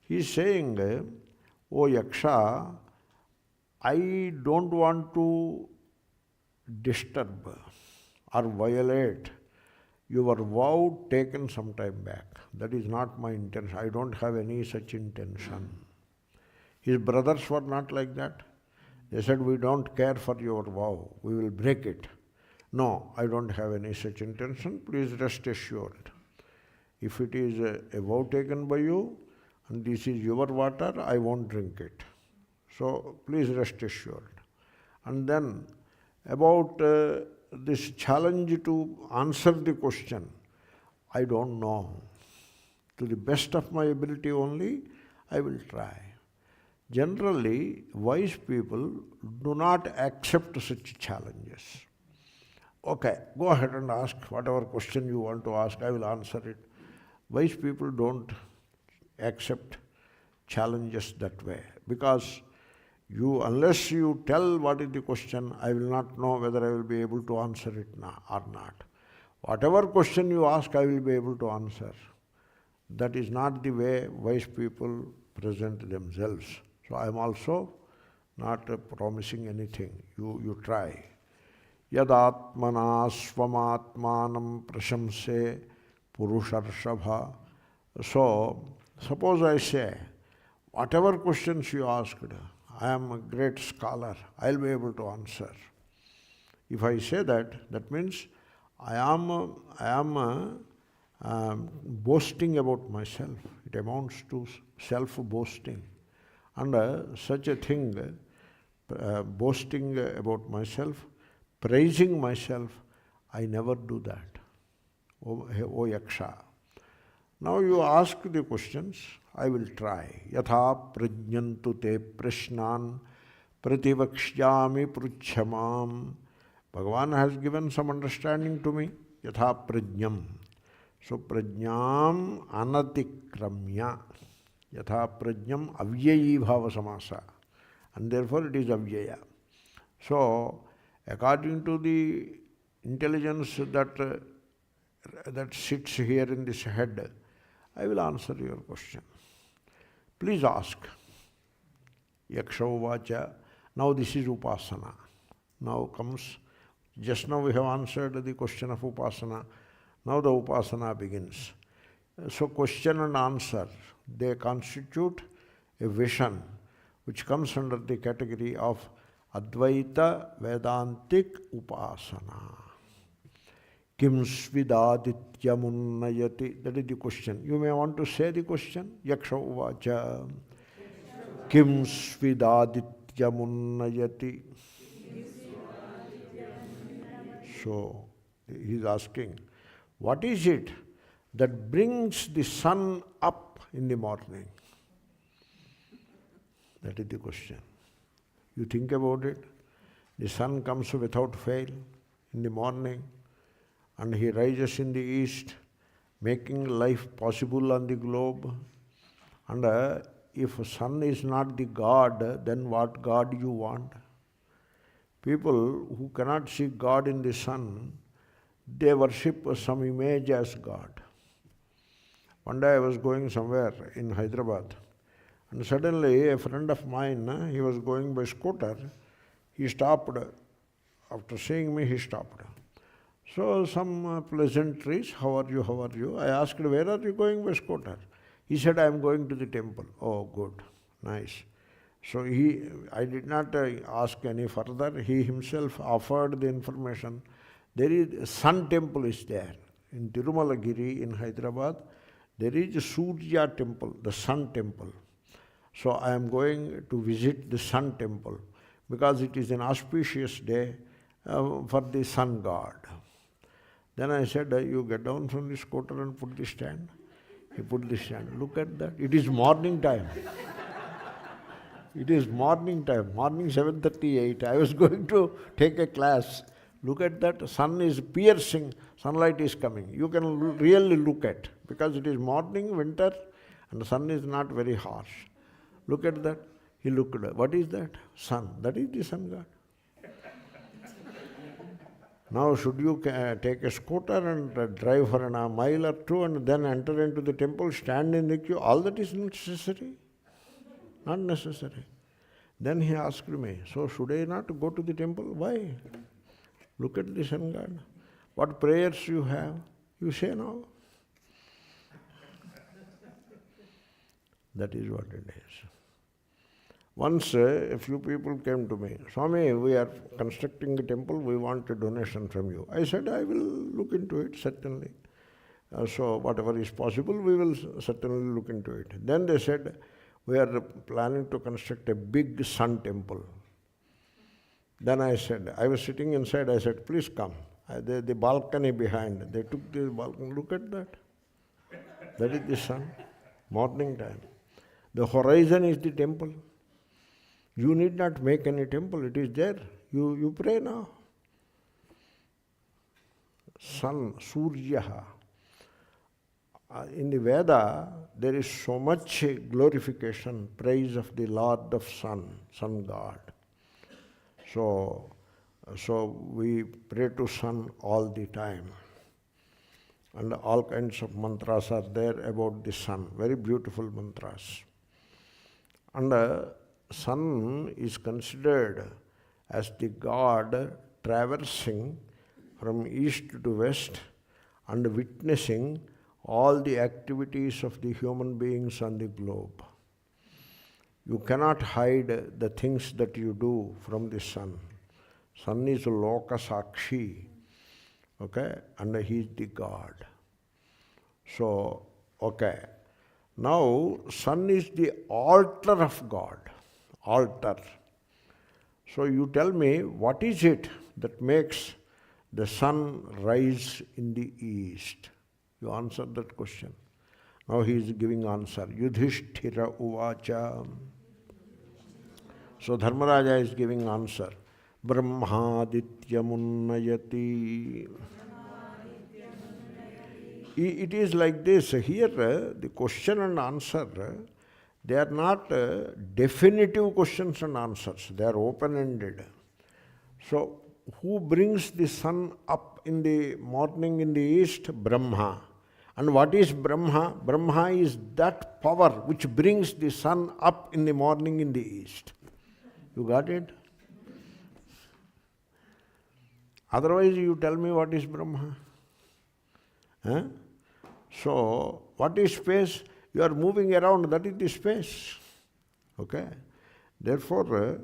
He is saying, O Yaksha, I don't want to disturb or violate your vow taken some time back. That is not my intention. I don't have any such intention. His brothers were not like that. They said, we don't care for your vow. We will break it. No, I don't have any such intention. Please rest assured. If it is a vow taken by you, and this is your water, I won't drink it. So please rest assured. And then about this challenge to answer the question, I don't know. To the best of my ability only, I will try. Generally, wise people do not accept such challenges. Okay, go ahead and ask whatever question you want to ask, I will answer it. Wise people don't accept challenges that way, because unless you tell what is the question, I will not know whether I will be able to answer it or not. Whatever question you ask, I will be able to answer. That is not the way wise people present themselves. So I am also not promising anything. You try. Yadatmana svamatmanam prashamse purusharshabha. So, suppose I say, whatever questions you asked, I am a great scholar, I will be able to answer. If I say that, that means I am boasting about myself. It amounts to self-boasting. And such a thing, boasting about myself, praising myself, I never do that. O Yaksha. Now you ask the questions, I will try. Yatha prajnantu te prashnan prativakṣyāmi pruchyamam. Bhagavan has given some understanding to me. Yatha prajñam. So prajñam anatikramya. Yatha prajñam avyayi bhava samasa. And therefore it is avyaya. So according to the intelligence that sits here in this head, I will answer your question. Please ask. Yaksha uvāca. Now this is upasana. Now comes, just now we have answered the question of upasana. Now the upasana begins. So question and answer, they constitute a vision which comes under the category of Advaita Vedantic Upasana. Kiṃsvidādityamunnayati. That is the question. You may want to say the question. Yaksha uvāca. Kiṃsvidādityamunnayati. So he is asking, what is it that brings the sun up in the morning? That is the question. You think about it. The sun comes without fail in the morning, and he rises in the east, making life possible on the globe. And if sun is not the God, then what God you want? People who cannot see God in the sun, they worship some image as God. One day I was going somewhere in Hyderabad, and suddenly a friend of mine, he was going by scooter, he stopped. After seeing me, he stopped. So some pleasantries, how are you? I asked, where are you going by scooter? He said, I am going to the temple. Oh, good, nice. So I did not ask any further. He himself offered the information. There is sun temple is there. In Tirumalagiri in Hyderabad, there is a Surya temple, the sun temple. So I am going to visit the sun temple because it is an auspicious day for the sun god. Then I said, you get down from the scooter and put the stand. He put the stand. Look at that. It is morning time. It is morning time, morning 7:38. I was going to take a class. Look at that, sun is piercing, sunlight is coming. You can really look at, because it is morning, winter, and the sun is not very harsh. Look at that. He looked at, what is that? Sun. That is the sun god. Now should you take a scooter and drive for a mile or two and then enter into the temple, stand in the queue? All that is necessary? Not necessary. Then he asked me, so should I not go to the temple? Why? Look at the sun god. What prayers you have? You say no. That is what it is. Once a few people came to me, Swami, we are constructing a temple, we want a donation from you. I said, I will look into it, certainly. So whatever is possible, we will certainly look into it. Then they said, we are planning to construct a big sun temple. Then I said, I was sitting inside, I said, please come. The balcony behind, they took the balcony, look at that. That is the sun, morning time. The horizon is the temple. You need not make any temple, it is there. You pray now. Sun, Suryaha. In the Veda, there is so much glorification, praise of the Lord of Sun, Sun God. So we pray to Sun all the time. And all kinds of mantras are there about the sun, very beautiful mantras. And sun is considered as the god traversing from east to west and witnessing all the activities of the human beings on the globe. You cannot hide the things that you do from the sun. Sun is Loka Sakshi, okay, and he is the god. So, okay. Now, sun is the altar of God. Altar. So you tell me, what is it that makes the sun rise in the east? You answer that question. Now he is giving answer. Yudhiṣṭhira uvāca. So Dharmaraja is giving answer. Brahmādityamunnayati. It is like this. Here, the question and answer, they are not definitive questions and answers. They are open-ended. So, who brings the sun up in the morning in the east? Brahma. And what is Brahma? Brahma is that power which brings the sun up in the morning in the east. You got it? Otherwise, you tell me what is Brahma. Huh? So, what is space? You are moving around, that is the space. Okay? Therefore,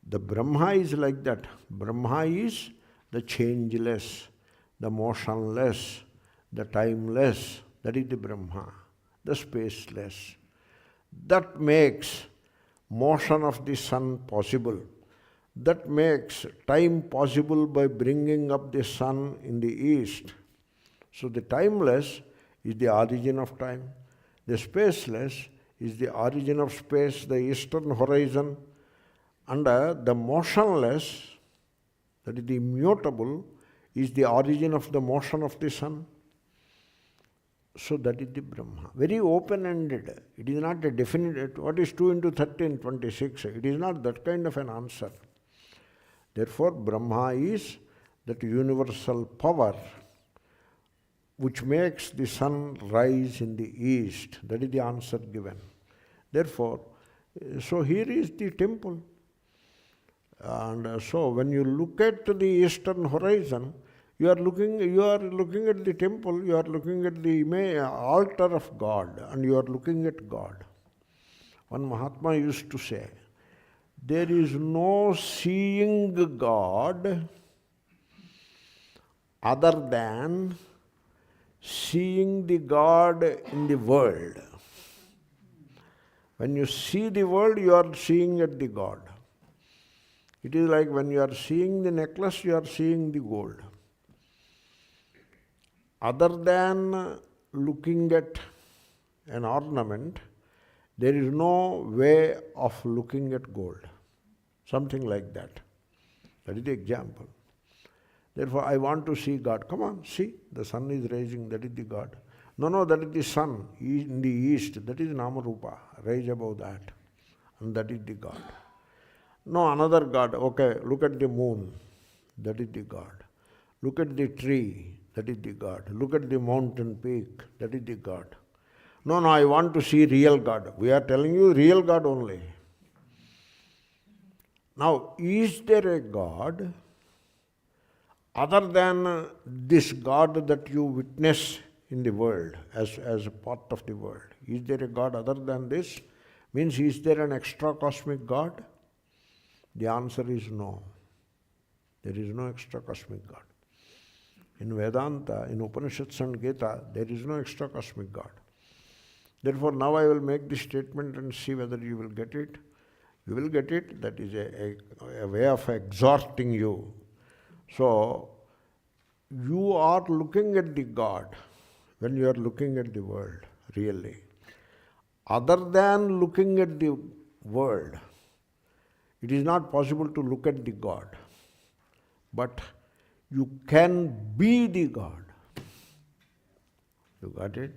the Brahma is like that. Brahma is the changeless, the motionless, the timeless. That is the Brahma, the spaceless. That makes motion of the sun possible. That makes time possible by bringing up the sun in the east. So the timeless is the origin of time. The spaceless is the origin of space, the eastern horizon. And the motionless, that is the immutable, is the origin of the motion of the sun. So that is the Brahma. Very open-ended. It is not a definite, what is 2 into 13, 26? It is not that kind of an answer. Therefore, Brahma is that universal power which makes the sun rise in the east. That is the answer given. Therefore, so here is the temple. And so when you look at the eastern horizon, you are looking at the temple, you are looking at the altar of God, and you are looking at God. One Mahatma used to say, there is no seeing God other than seeing the God in the world. When you see the world, you are seeing at the God. It is like when you are seeing the necklace, you are seeing the gold. Other than looking at an ornament, there is no way of looking at gold. Something like that. That is the example. Therefore, I want to see God. Come on, see, the sun is rising, that is the God. No, that is the sun in the east, that is Namarupa, rise above that, and that is the God. No, another God, okay, look at the moon, that is the God. Look at the tree, that is the God. Look at the mountain peak, that is the God. No, I want to see real God. We are telling you real God only. Now, is there a God other than this God that you witness in the world as a part of the world? Is there a God other than this? Means, is there an extra cosmic God? The answer is no. There is no extra cosmic God. In Vedanta, in Upanishads and Gita, there is no extra cosmic God. Therefore, now I will make this statement and see whether you will get it. You will get it. That is a way of exhorting you. So, you are looking at the God when you are looking at the world, really. Other than looking at the world, it is not possible to look at the God. But you can be the God. You got it?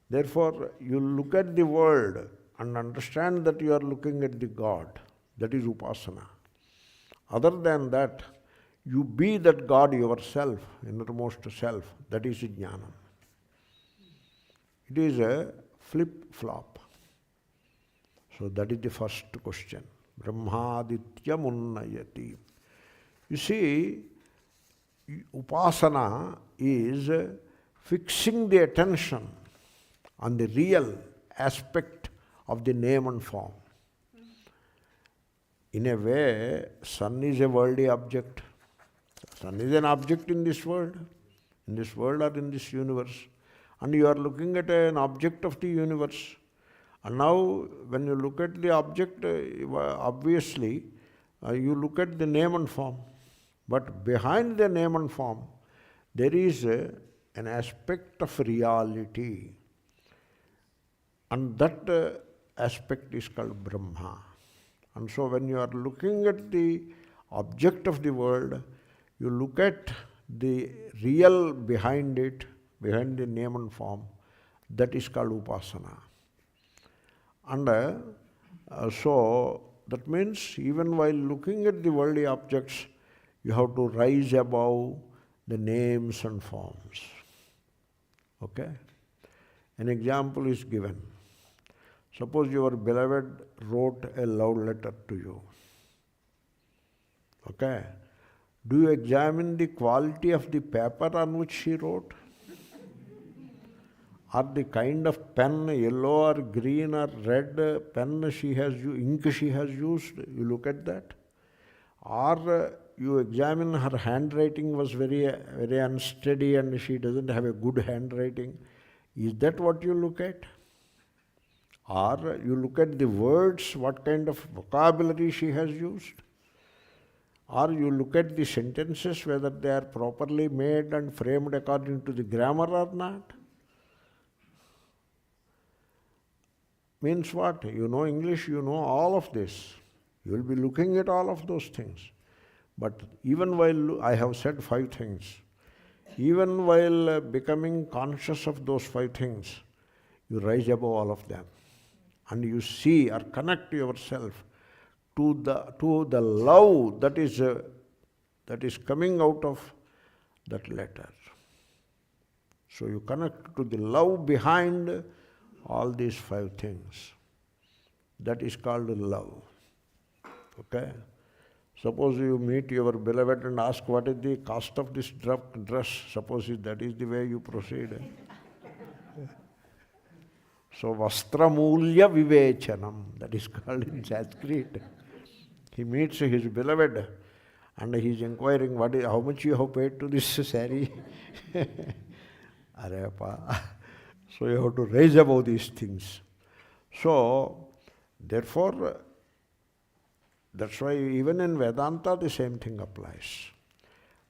Therefore, you look at the world and understand that you are looking at the God. That is upasana. Other than that, you be that God yourself, innermost self. That is jnana. It is a flip-flop. So that is the first question. Brahmādityamunnayati. You see, upasana is fixing the attention on the real aspect of the name and form. In a way, sun is a worldly object. Sun is an object in this world or in this universe. And you are looking at an object of the universe. And now, when you look at the object, obviously, you look at the name and form. But behind the name and form, there is an aspect of reality. And that aspect is called Brahma. And so when you are looking at the object of the world, you look at the real behind it, behind the name and form. That is called upasana. And so that means even while looking at the worldly objects, you have to rise above the names and forms. Okay? An example is given. Suppose your beloved wrote a love letter to you. Okay? Do you examine the quality of the paper on which she wrote? Or the kind of pen, yellow or green or red pen she has used, ink she has used? You look at that. Or you examine her handwriting was very unsteady and she doesn't have a good handwriting. Is that what you look at? Or you look at the words, what kind of vocabulary she has used? Or you look at the sentences, whether they are properly made and framed according to the grammar or not? Means what? You know English, you know all of this. You will be looking at all of those things. But even while, I have said 5 things, even while becoming conscious of those 5 things, you rise above all of them. And you see or connect yourself to the love that is coming out of that letter. So you connect to the love behind all these 5 things. That is called love. Okay? Suppose you meet your beloved and ask what is the cost of this dress. Suppose that is the way you proceed. So vastramulya vivechanam, that is called in Sanskrit. He meets his beloved and he is inquiring how much you have paid to this saree. Areyappa. So you have to raise above these things. So therefore, that's why even in Vedanta the same thing applies.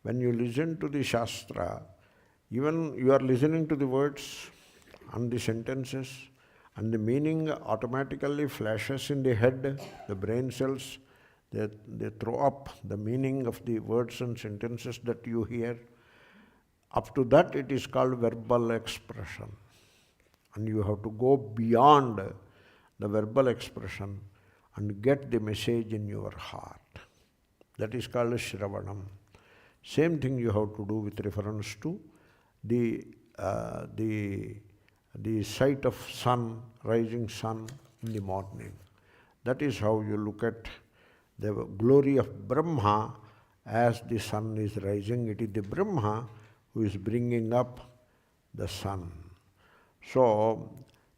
When you listen to the Shastra, even you are listening to the words and the sentences, and the meaning automatically flashes in the head, the brain cells, They throw up the meaning of the words and sentences that you hear. Up to that it is called verbal expression. And you have to go beyond the verbal expression and get the message in your heart. That is called Shravanam. Same thing you have to do with reference to the sight of sun, rising sun in the morning. That is how you look at the glory of Brahma as the sun is rising. It is the Brahma who is bringing up the sun. So,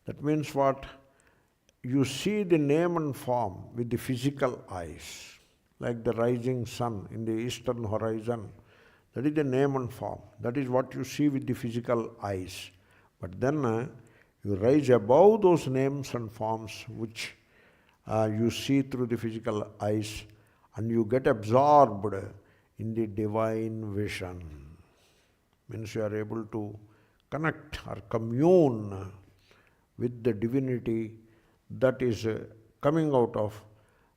that means what? You see the name and form with the physical eyes, like the rising sun in the eastern horizon. That is the name and form. That is what you see with the physical eyes. But then you rise above those names and forms which you see through the physical eyes, and you get absorbed in the divine vision. Means you are able to connect or commune with the divinity that is coming out of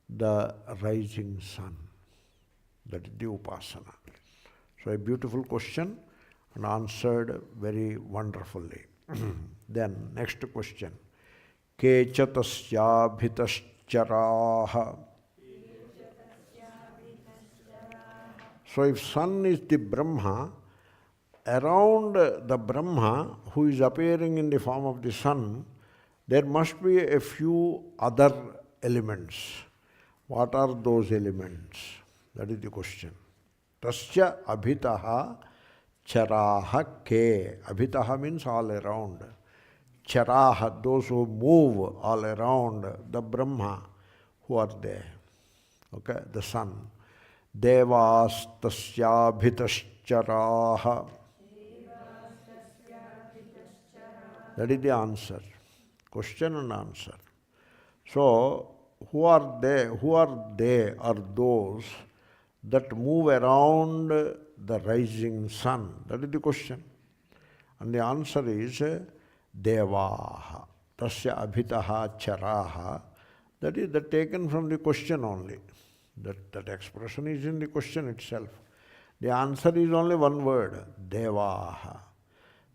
the rising sun. That is the upasana. So a beautiful question and answered very wonderfully. Then next question. Kecha tasyābhitaścarāḥ. So if sun is the Brahma, around the Brahma who is appearing in the form of the sun, there must be a few other elements. What are those elements? That is the question. tasyābhitaścarāḥ ke. Abhitaha means all around. Charaha, those who move all around the Brahma, who are there. Okay, the sun. Devāstasyābhitaścarāḥ. That is the answer. Question and answer. So, who are they? Who are they or those that move around the rising sun? That is the question. And the answer is Devaha. Tasyābhitaścarāḥ. That is taken from the question only. That expression is in the question itself. The answer is only one word, Devaha.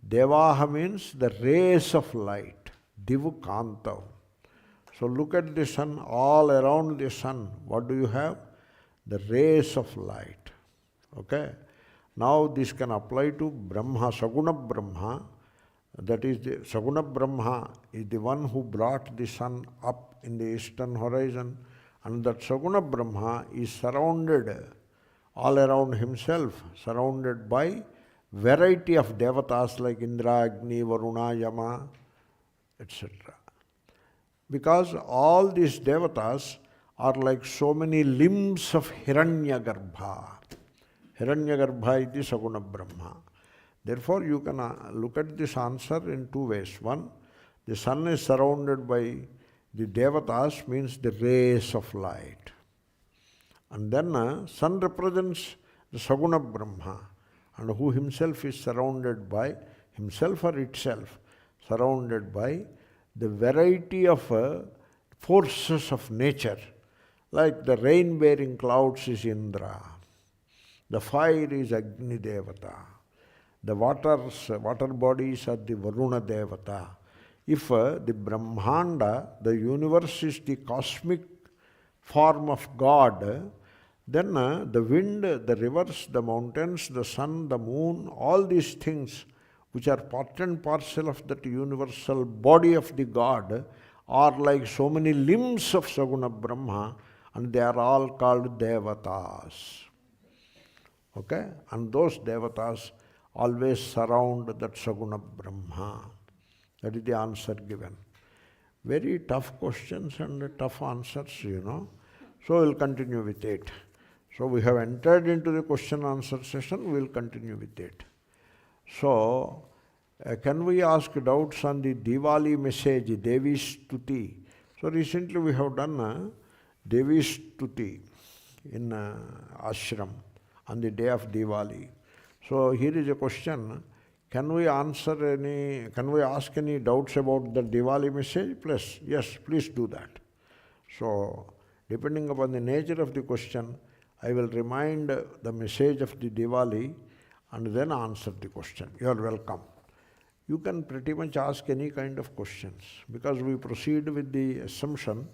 Devaha means the rays of light, Divukāntam. So look at the sun, all around the sun, what do you have? The rays of light. Okay? Now this can apply to Brahma, Saguna Brahma. That is, the Saguna Brahma is the one who brought the sun up in the eastern horizon, and that Saguna Brahma is surrounded all around himself, surrounded by variety of devatas like Indra, Agni, Varuna, Yama, etc. Because all these devatas are like so many limbs of Hiranyagarbha. Hiranyagarbha is the Saguna Brahma. Therefore, you can look at this answer in two ways. One, the sun is surrounded by the devatas, means the rays of light. And then sun represents the Saguna Brahma, and who himself is surrounded by, himself or itself, surrounded by the variety of forces of nature. Like the rain-bearing clouds is Indra, the fire is Agni Devata, the water bodies are the Varuna Devata. If the Brahmanda, the universe, is the cosmic form of God, then the wind, the rivers, the mountains, the sun, the moon, all these things which are part and parcel of that universal body of the God are like so many limbs of Saguna Brahma, and they are all called Devatas. Okay? And those Devatas always surround that Saguna Brahma. That is the answer given. Very tough questions and tough answers, So we'll continue with it. So we have entered into the question answer session, we'll continue with it. So, can we ask doubts on the Diwali message, devāstasyābhitaścarāḥ? So recently we have done devāstasyābhitaścarāḥ in ashram on the day of Diwali. So here is a question. Can we ask any doubts about the Diwali message? Yes, please do that. So Depending upon the nature of the question, I will remind the message of the Diwali and then answer the question. You are welcome. You can pretty much ask any kind of questions because we proceed with the assumption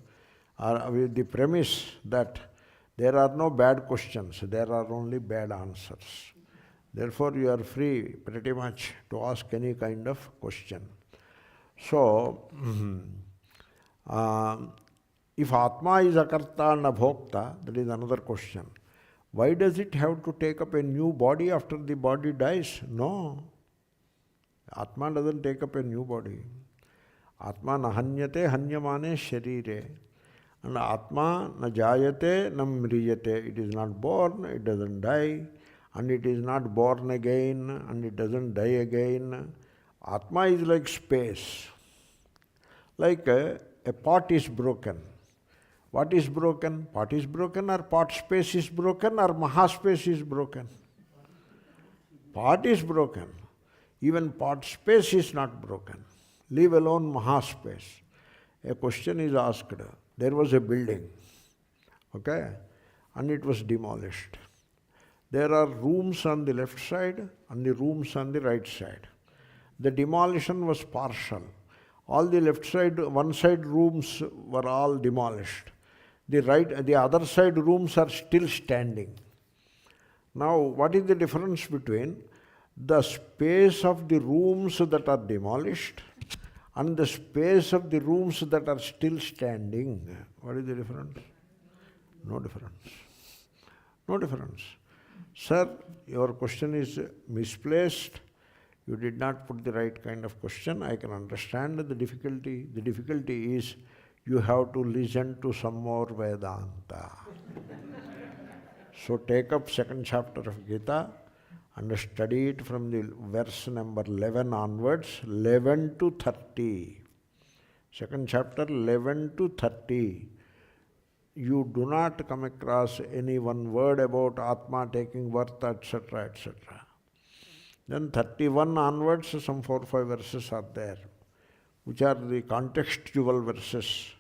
or with the premise that there are no bad questions, there are only bad answers. Therefore, you are free pretty much to ask any kind of question. So, if Atma is akarta and abhokta, that is another question. Why does it have to take up a new body after the body dies? No. Atma doesn't take up a new body. Atma na hanyate hanyamane sharire. And Atma na jayate na mriyate. It is not born, it doesn't die. And it is not born again, and it doesn't die again. Atma is like space. Like a pot is broken. What is broken? Pot is broken, or pot space is broken, or mahaspace is broken? Pot is broken. Even pot space is not broken. Leave alone mahaspace. A question is asked. There was a building, okay, and it was demolished. There are rooms on the left side and the rooms on the right side. The demolition was partial. All the left side, one side rooms were all demolished. The other side rooms are still standing. Now, what is the difference between the space of the rooms that are demolished and the space of the rooms that are still standing? What is the difference? No difference. No difference. Sir, your question is misplaced. You did not put the right kind of question. I can understand the difficulty. The difficulty is you have to listen to some more Vedanta. So take up second chapter of Gita and study it from the verse number 11 onwards, 11 to 30. Second chapter, 11 to 30. You do not come across any one word about Atma taking birth, etc., etc. Then 31 onwards, some 4 or 5 verses are there, which are the contextual verses,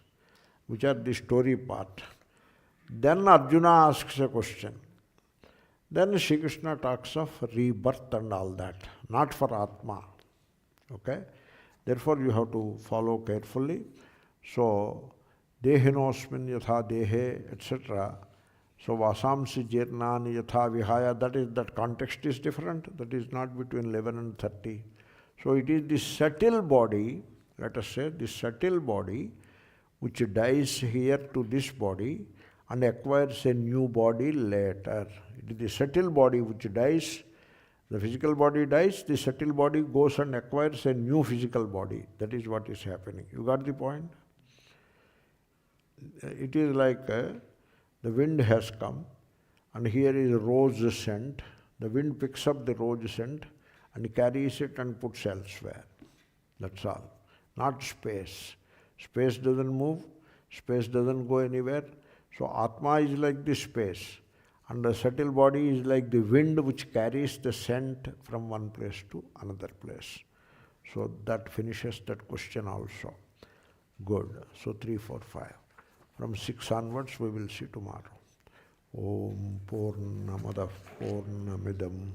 which are the story part. Then Arjuna asks a question. Then Shri Krishna talks of rebirth and all that, not for Atma. Okay? Therefore, you have to follow carefully. So, dehinosmin yatha dehe, etc. So, vasamsi jirnani yatha vihaya, that context is different. That is not between 11 and 30. So, it is the subtle body, let us say, the subtle body, which dies here to this body and acquires a new body later. It is the subtle body which dies. The physical body dies, the subtle body goes and acquires a new physical body. That is what is happening. You got the point? It is like the wind has come and here is rose scent. The wind picks up the rose scent and carries it and puts elsewhere. That's all. Not space. Space doesn't move. Space doesn't go anywhere. So Atma is like the space. And the subtle body is like the wind which carries the scent from one place to another place. So that finishes that question also. Good. So 3, 4, 5. From 6 onwards we will see tomorrow. Om Purnamadav Purnamidam